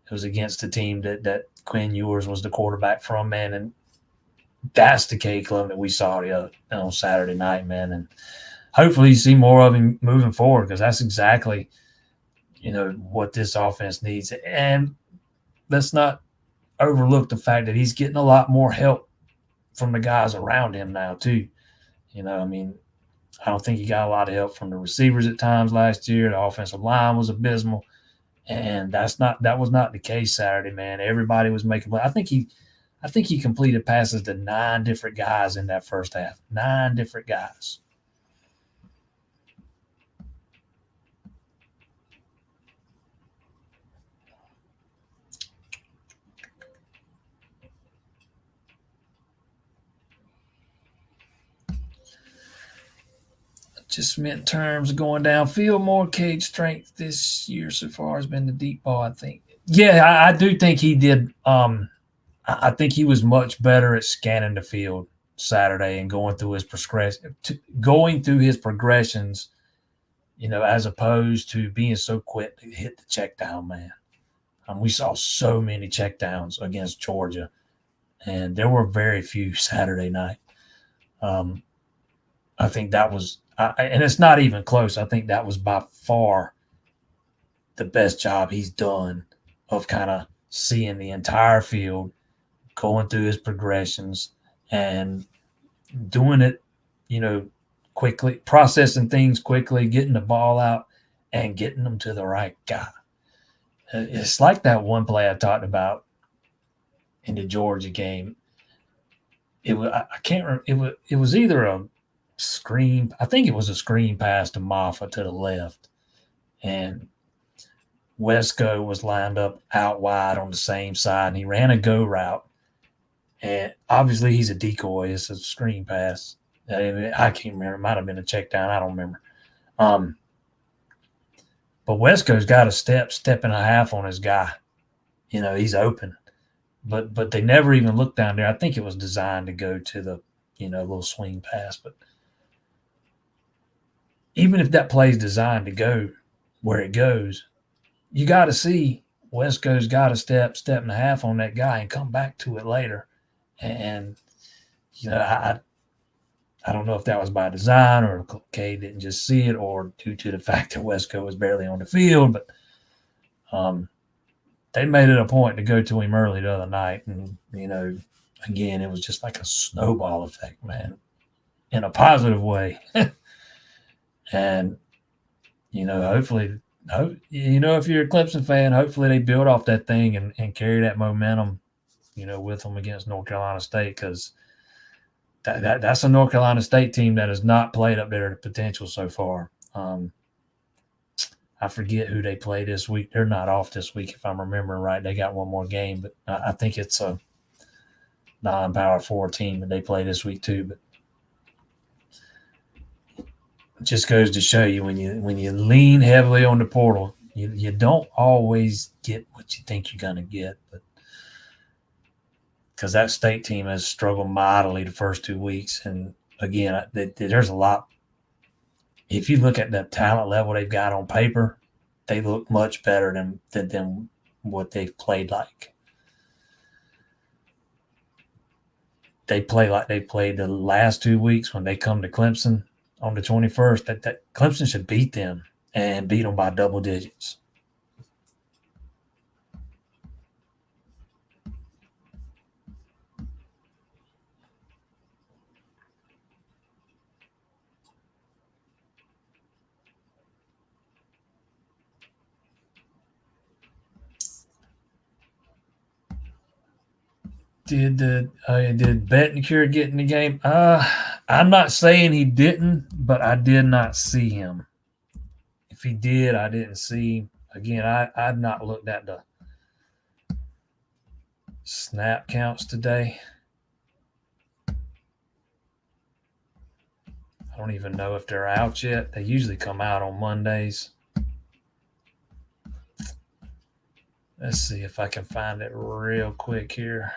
it was against the team that Quinn Ewers was the quarterback from, man. And that's the K Club that we saw on Saturday night, man. And hopefully you see more of him moving forward, because that's exactly, what this offense needs. And let's not overlook the fact that he's getting a lot more help from the guys around him now too. I mean, I don't think he got a lot of help from the receivers at times last year. The offensive line was abysmal, and that was not the case Saturday, man. Everybody was making play. I think he completed passes to 9 different guys in that first half. 9 different guys. Just meant terms of going downfield more. Cage strength this year so far has been the deep ball, I think. Yeah, I do think he did. I think he was much better at scanning the field Saturday and going through his progressions, as opposed to being so quick to hit the check down man. We saw so many check downs against Georgia, and there were very few Saturday night. I think that was, and it's not even close. I think that was by far the best job he's done of kind of seeing the entire field, going through his progressions, and doing it, quickly, processing things quickly, getting the ball out, and getting them to the right guy. It's like that one play I talked about in the Georgia game. I can't remember. It was either a screen. I think it was a screen pass to Maffa to the left, and Wesco was lined up out wide on the same side, and he ran a go route. And obviously, he's a decoy. It's a screen pass. I can't remember. It might have been a check down. I don't remember. But Wesco's got a step and a half on his guy. He's open. But they never even looked down there. I think it was designed to go to the, little swing pass. But even if that play is designed to go where it goes, you got to see Wesco's got a step and a half on that guy and come back to it later. And, I don't know if that was by design or Kay didn't just see it or due to the fact that Wesco was barely on the field. But they made it a point to go to him early the other night. And, again, it was just like a snowball effect, man, in a positive way. And, hopefully, if you're a Clemson fan, hopefully they build off that thing and carry that momentum, with them against North Carolina State, because that's a North Carolina State team that has not played up their potential so far. I forget who they play this week. They're not off this week, if I'm remembering right. They got one more game, but I think it's a non-Power 4 team that they play this week too. But it just goes to show you when you lean heavily on the portal, you don't always get what you think you're going to get. But because that state team has struggled mightily the first 2 weeks. And again, there's a lot. If you look at the talent level they've got on paper, they look much better than what they've played like. They play like they played the last 2 weeks when they come to Clemson on the 21st. That Clemson should beat them and beat them by double digits. Did Betancourt get in the game? I'm not saying he didn't, but I did not see him. If he did, I didn't see him. Again, I've not looked at the snap counts today. I don't even know if they're out yet. They usually come out on Mondays. Let's see if I can find it real quick here.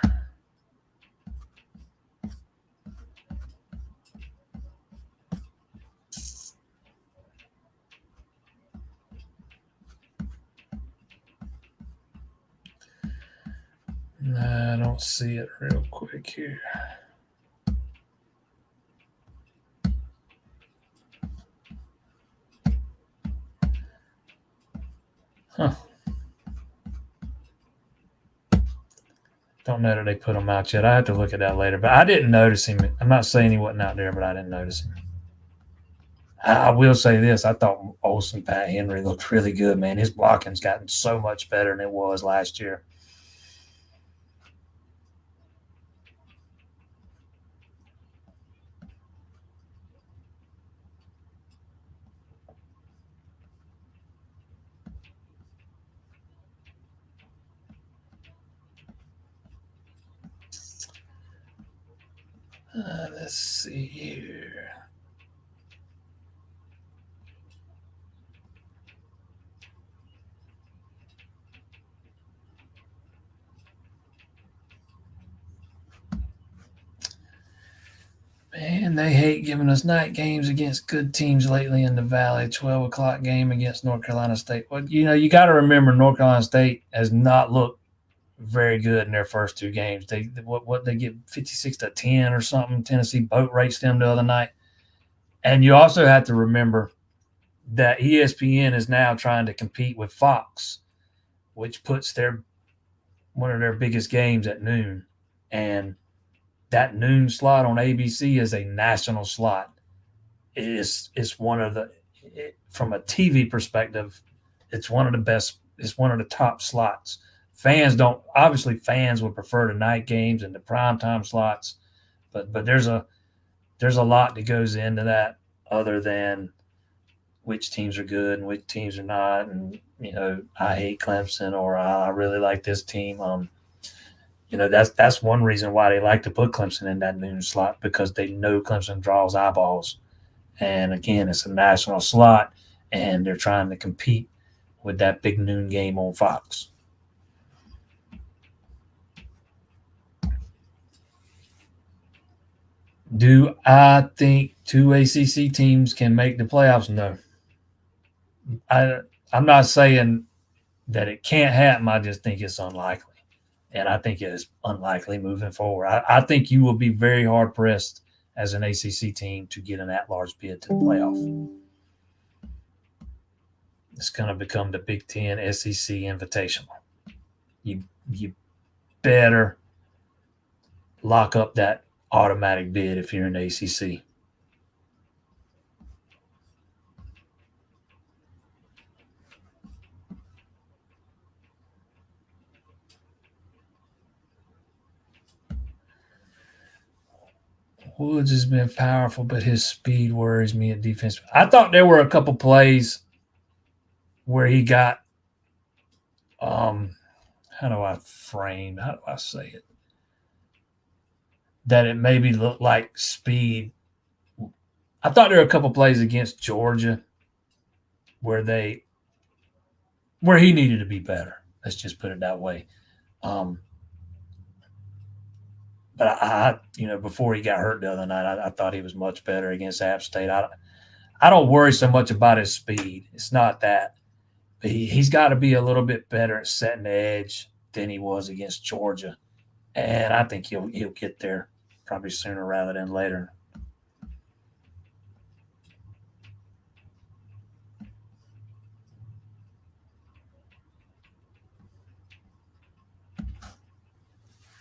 No, I don't see it real quick here. Huh. Don't know that they put him out yet. I have to look at that later. But I didn't notice him. I'm not saying he wasn't out there, but I didn't notice him. I will say this: I thought Olsen Pat Henry looked really good, man. His blocking's gotten so much better than it was last year. Let's see here. Man, they hate giving us night games against good teams lately in the Valley. 12 o'clock game against North Carolina State. Well, you got to remember North Carolina State has not looked very good in their first two games. What they get 56-10 or something. Tennessee boat raced them the other night. And you also have to remember that ESPN is now trying to compete with Fox, which puts one of their biggest games at noon. And that noon slot on ABC is a national slot. It's one of from a TV perspective, it's one of the best. It's one of the top slots. Fans would prefer the night games and the primetime slots, but there's a lot that goes into that other than which teams are good and which teams are not. And I hate Clemson or I really like this team. That's one reason why they like to put Clemson in that noon slot, because they know Clemson draws eyeballs. And again, it's a national slot, and they're trying to compete with that big noon game on Fox. Do I think two ACC teams can make the playoffs? No. I'm not saying that it can't happen. I just think it's unlikely. And I think it is unlikely moving forward. I think you will be very hard pressed as an ACC team to get an at-large bid to the playoff. It's going to become the Big Ten SEC Invitational. You better lock up that automatic bid if you're in the ACC. Woods has been powerful, but his speed worries me at defense. I thought there were a couple plays where he got how do I say it? That it maybe looked like speed. I thought there were a couple plays against Georgia where he needed to be better. Let's just put it that way. But before he got hurt the other night, I thought he was much better against App State. I don't worry so much about his speed. It's not that. But he's got to be a little bit better at setting the edge than he was against Georgia. And I think he'll get there probably sooner rather than later.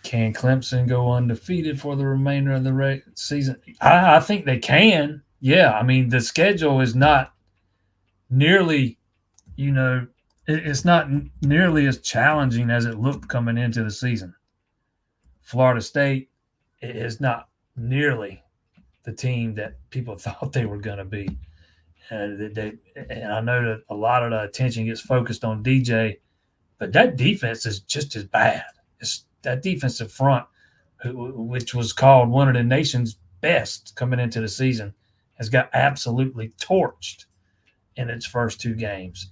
Can Clemson go undefeated for the remainder of the season? I think they can. Yeah, I mean, the schedule is not nearly, it's not nearly as challenging as it looked coming into the season. Florida State is not nearly the team that people thought they were going to be. And I know that a lot of the attention gets focused on DJ, but that defense is just as bad. It's that defensive front, which was called one of the nation's best coming into the season, has got absolutely torched in its first two games.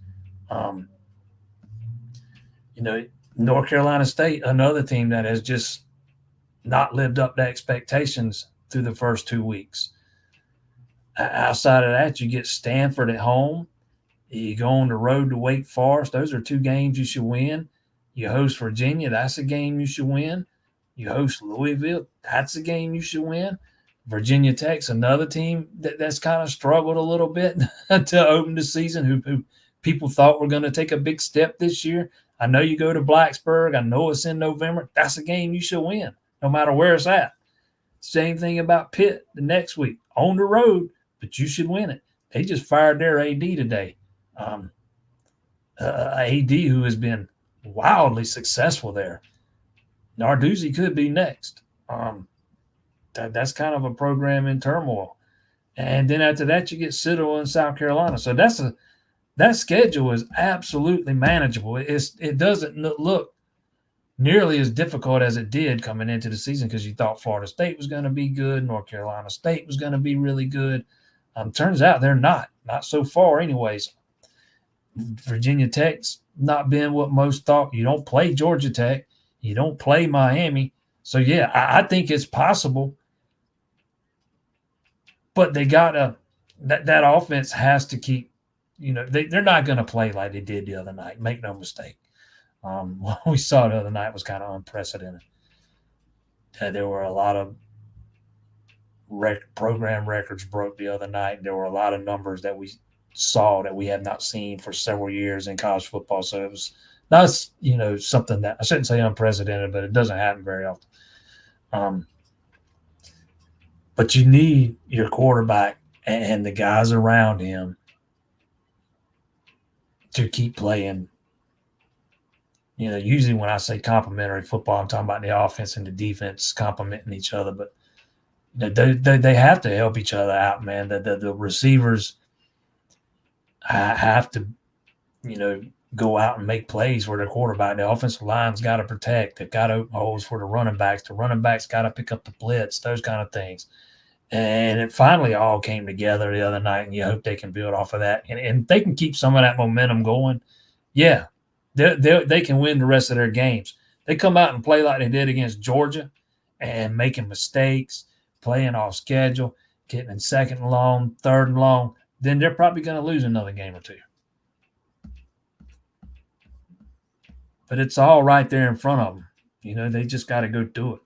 North Carolina State, another team that has just not lived up to expectations through the first 2 weeks. Outside of that, you get Stanford at home. You go on the road to Wake Forest. Those are two games you should win. You host Virginia. That's a game you should win. You host Louisville. That's a game you should win. Virginia Tech's another team that's kind of struggled a little bit to open the season, who people thought were going to take a big step this year. I know you go to Blacksburg. I know it's in November. That's a game you should win, no matter where it's at. Same thing about Pitt the next week. On the road, but you should win it. They just fired their AD today. Um, AD who has been wildly successful there. Narduzzi could be next. That's kind of a program in turmoil. And then after that, you get Citadel in South Carolina. So that schedule is absolutely manageable. It doesn't look nearly as difficult as it did coming into the season because you thought Florida State was going to be good, North Carolina State was going to be really good. Turns out they're not so far, anyways. Virginia Tech's not been what most thought. You don't play Georgia Tech, you don't play Miami. So yeah, I think it's possible, but they gotta that offense has to keep. They're not going to play like they did the other night. Make no mistake. What we saw the other night was kind of unprecedented. There were a lot of program records broke the other night. There were a lot of numbers that we saw that we have not seen for several years in college football. So it was that's something that I shouldn't say unprecedented, but it doesn't happen very often. But you need your quarterback and the guys around him to keep playing. Usually when I say complementary football, I'm talking about the offense and the defense complementing each other. But they have to help each other out, man. The receivers have to, go out and make plays for their quarterback. The offensive line's got to protect. They've got to open holes for the running backs. The running backs got to pick up the blitz, those kind of things. And it finally all came together the other night, and you hope they can build off of that. And if they can keep some of that momentum going, yeah, they can win the rest of their games. They come out and play like they did against Georgia and making mistakes, playing off schedule, getting in second and long, third and long, then they're probably going to lose another game or two. But it's all right there in front of them. They just got to go do it.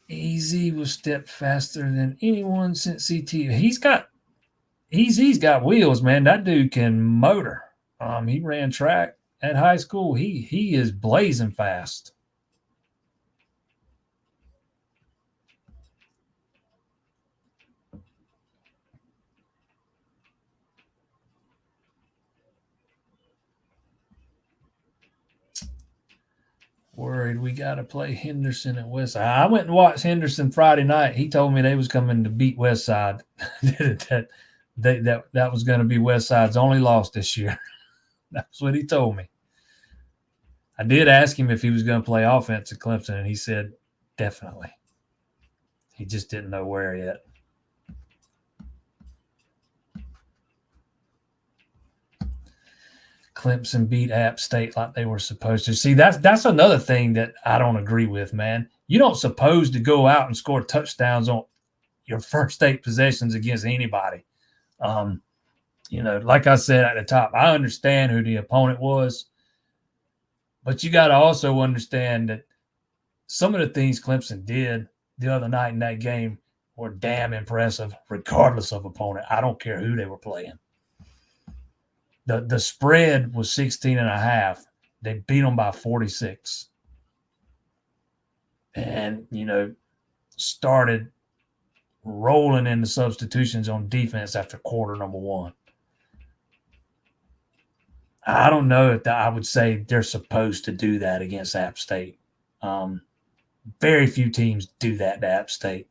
Easy will step faster than anyone since CT. He's got wheels, man. That dude can motor. He ran track at high school. He is blazing fast. Worried we got to play Henderson at Westside. I went and watched Henderson Friday night. He told me they was coming to beat Westside. that was going to be Westside's only loss this year. That's what he told me. I did ask him if he was going to play offense at Clemson, and he said definitely. He just didn't know where yet. Clemson beat App State like they were supposed to. See, that's another thing that I don't agree with, man. You don't supposed to go out and score touchdowns on your first 8 possessions against anybody. Like I said at the top, I understand who the opponent was, but you got to also understand that some of the things Clemson did the other night in that game were damn impressive, regardless of opponent. I don't care who they were playing. The spread was 16.5. They beat them by 46. And, started rolling into substitutions on defense after quarter number 1. I don't know if I would say they're supposed to do that against App State. Very few teams do that to App State.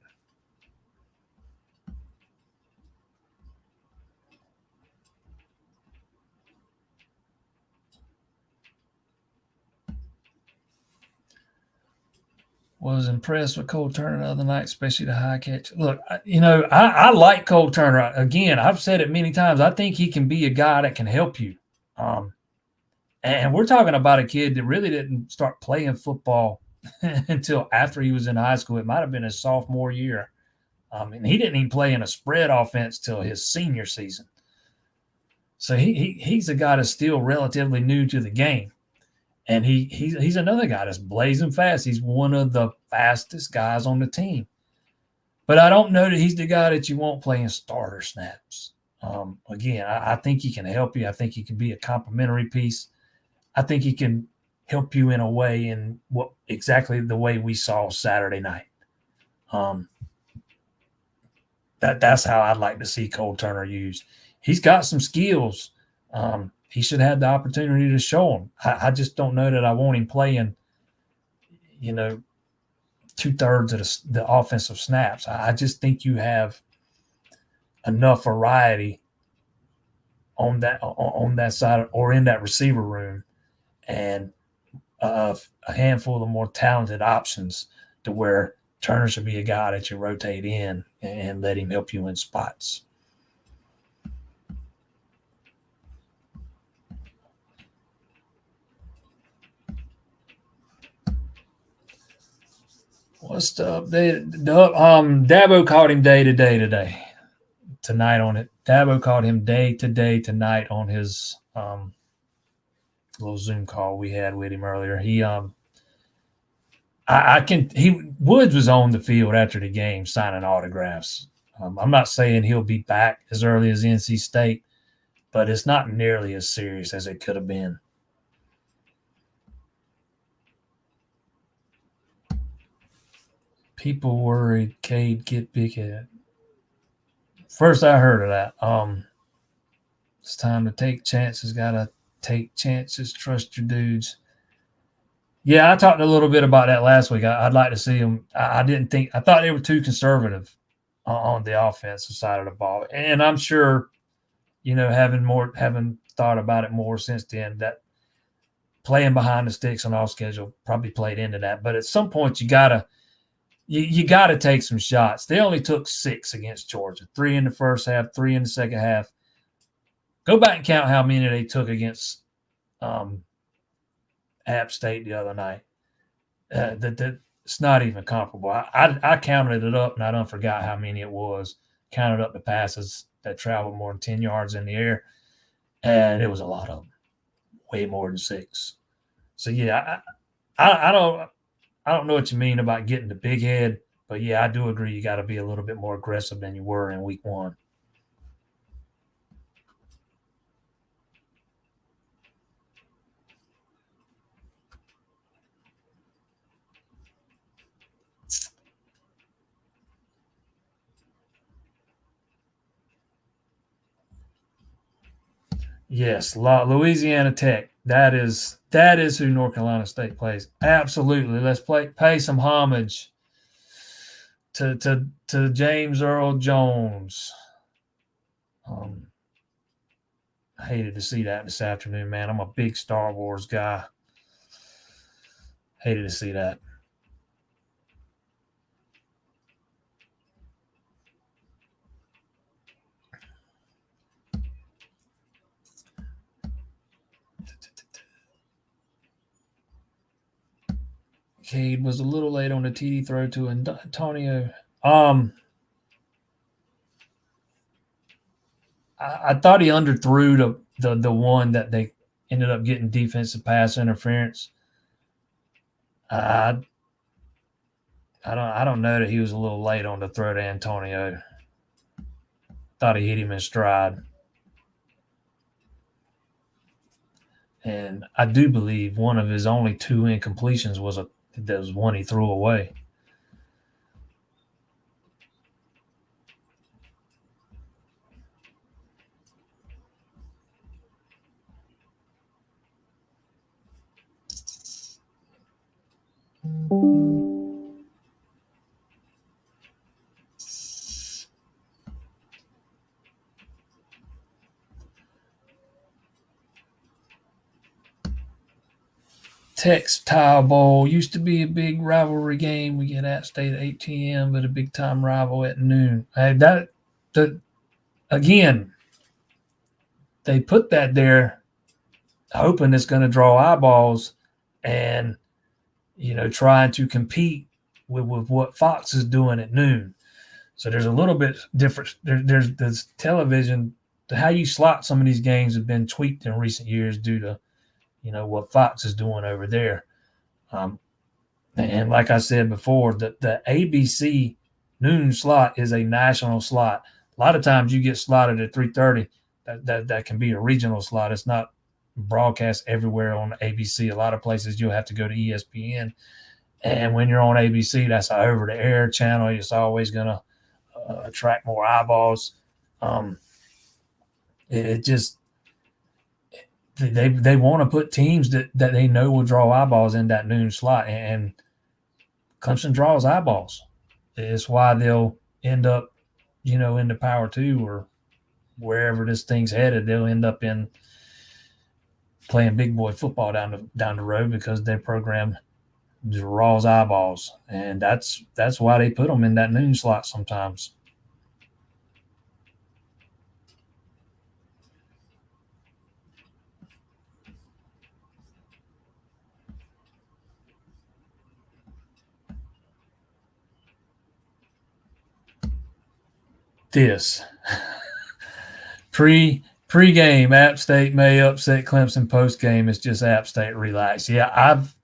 Was impressed with Cole Turner the other night, especially the high catch. Look, I like Cole Turner. Again, I've said it many times. I think he can be a guy that can help you. And we're talking about a kid that really didn't start playing football until after he was in high school. It might have been his sophomore year. And he didn't even play in a spread offense till his senior season. So he's a guy that's still relatively new to the game. And he's another guy that's blazing fast. He's one of the fastest guys on the team. But I don't know that he's the guy that you want playing starter snaps. Again, I think he can help you. I think he can be a complementary piece. I think he can help you in a way in what exactly the way we saw Saturday night. Um, that's how I'd like to see Cole Turner used. He's got some skills. He should have the opportunity to show them. I just don't know that I want him playing, 2/3 of the offensive snaps. I just think you have enough variety on that side or in that receiver room, and a handful of the more talented options to where Turner should be a guy that you rotate in and let him help you in spots. What's the update? Dabo caught him day to day today. Tonight on it. Dabo caught him day to day tonight on his little Zoom call we had with him earlier. Woods was on the field after the game signing autographs. I'm not saying he'll be back as early as NC State, but it's not nearly as serious as it could have been. People worried Cade get big head. First I heard of that. It's time to take chances. Gotta take chances. Trust your dudes. Yeah, I talked a little bit about that last week. I'd like to see them. I thought they were too conservative on the offensive side of the ball, and I'm sure, having thought about it more since then, that playing behind the sticks on off schedule probably played into that. But at some point, you gotta take some shots. They only took 6 against Georgia, 3 in the first half, 3 in the second half. Go back and count how many they took against App State the other night. It's not even comparable. I counted it up and I don't forgot how many it was. Counted up the passes that traveled more than 10 yards in the air, and it was a lot of them, way more than 6. So yeah, I don't know what you mean about getting the big head, but yeah, I do agree you got to be a little bit more aggressive than you were in week 1. Yes, Louisiana Tech. That is who North Carolina State plays. Absolutely. Let's pay some homage to James Earl Jones. I hated to see that this afternoon, man. I'm a big Star Wars guy. Hated to see that. Cade was a little late on the TD throw to Antonio. I thought he underthrew the one that they ended up getting defensive pass interference. I don't know that he was a little late on the throw to Antonio. Thought he hit him in stride. And I do believe one of his only 2 incompletions was one he threw away. Tech's Tile Bowl used to be a big rivalry game. We get App State at 8 p.m., but a big time rival at noon. Again, they put that there hoping it's going to draw eyeballs and, trying to compete with what Fox is doing at noon. So there's a little bit different. There's television. How you slot some of these games have been tweaked in recent years due to, what Fox is doing over there. And like I said before, the ABC noon slot is a national slot. A lot of times you get slotted at 3:30. That can be a regional slot. It's not broadcast everywhere on ABC. A lot of places you'll have to go to ESPN. And when you're on ABC, that's an over-the-air channel. It's always going to attract more eyeballs. It just they want to put teams that they know will draw eyeballs in that noon slot, and Clemson draws eyeballs. It's why they'll end up, in the Power 2 or wherever this thing's headed. They'll end up in playing big boy football down the road because their program draws eyeballs, and that's why they put them in that noon slot sometimes. This pre-game, App State may upset Clemson. Post-game, it's just App State relax. Yeah, I've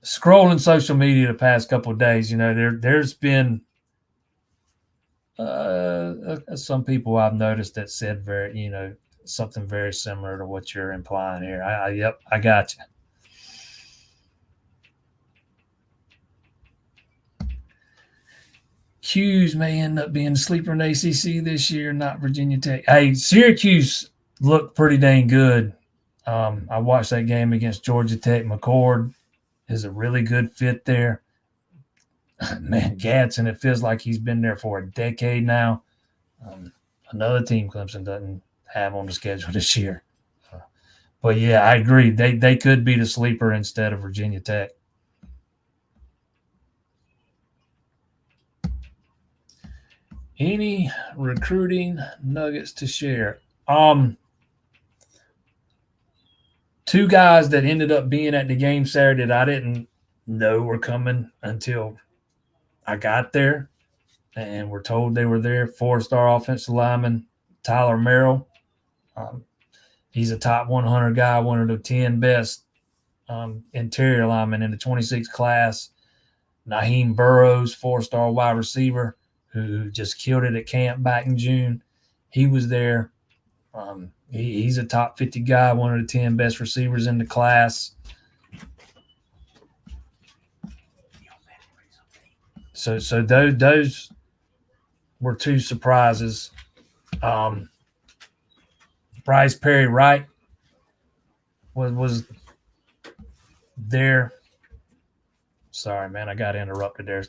scrolling social media the past couple of days. There's been some people I've noticed that said something very similar to what you're implying here. Yep, I got you. Hughes may end up being the sleeper in the ACC this year, not Virginia Tech. Hey, Syracuse looked pretty dang good. I watched that game against Georgia Tech. McCord is a really good fit there. Man, Gadsden, it feels like he's been there for a decade now. Another team Clemson doesn't have on the schedule this year. But, yeah, I agree. They could be the sleeper instead of Virginia Tech. Any recruiting nuggets to share? Two guys that ended up being at the game Saturday that I didn't know were coming until I got there, and we're told they were there. 4-star offensive lineman Tyler Merrill. He's a top 100 guy, one of the 10 best interior linemen in the 26 class. Naheem Burrows, 4-star wide receiver, who just killed it at camp back in June. He was there. He's a top 50 guy, one of the 10 best receivers in the class. So those were two surprises. Bryce Perry Wright was there. Sorry, man, I got interrupted there.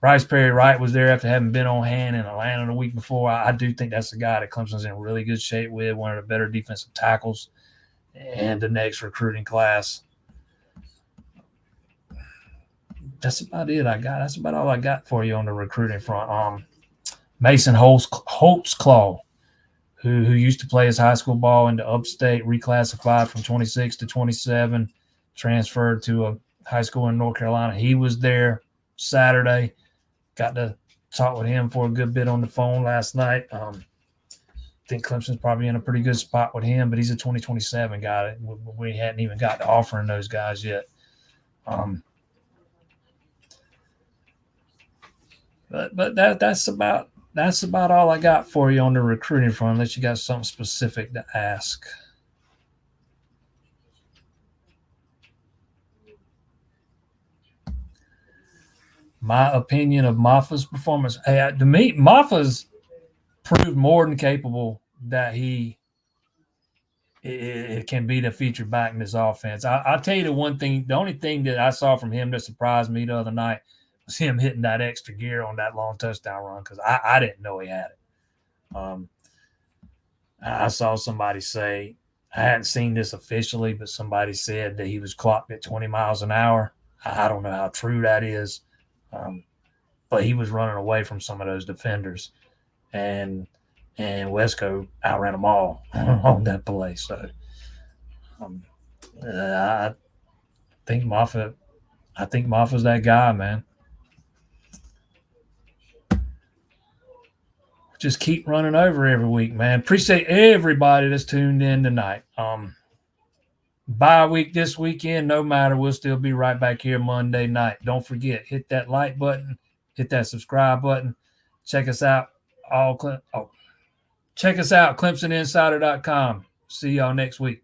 Bryce Perry Wright was there after having been on hand in Atlanta the week before. I do think that's a guy that Clemson's in really good shape with, one of the better defensive tackles in the next recruiting class. That's about it I got. That's about all I got for you on the recruiting front. Mason Holtzclaw, who used to play his high school ball in the upstate, reclassified from 26 to 27, transferred to a high school in North Carolina. He was there Saturday. Got to talk with him for a good bit on the phone last night. I think Clemson's probably in a pretty good spot with him, but he's a 2027 guy. We hadn't even got to offering those guys yet. But that's about all I got for you on the recruiting front, unless you got something specific to ask. My opinion of Maffa's performance. Hey, to me, Maffa's proved more than capable that it can be the feature back in this offense. I'll tell you the only thing that I saw from him that surprised me the other night was him hitting that extra gear on that long touchdown run, because I didn't know he had it. I saw somebody say, I hadn't seen this officially, but somebody said that he was clocked at 20 miles an hour. I don't know how true that is. But he was running away from some of those defenders, and Wesco outran them all on that play. So I think Maffa's that guy, man. Just keep running over every week, man. Appreciate everybody that's tuned in tonight. Bye week this weekend, no matter. We'll still be right back here Monday night. Don't forget, hit that like button, Hit that subscribe button. Check us out. Check us out, ClemsonInsider.com. See y'all next week.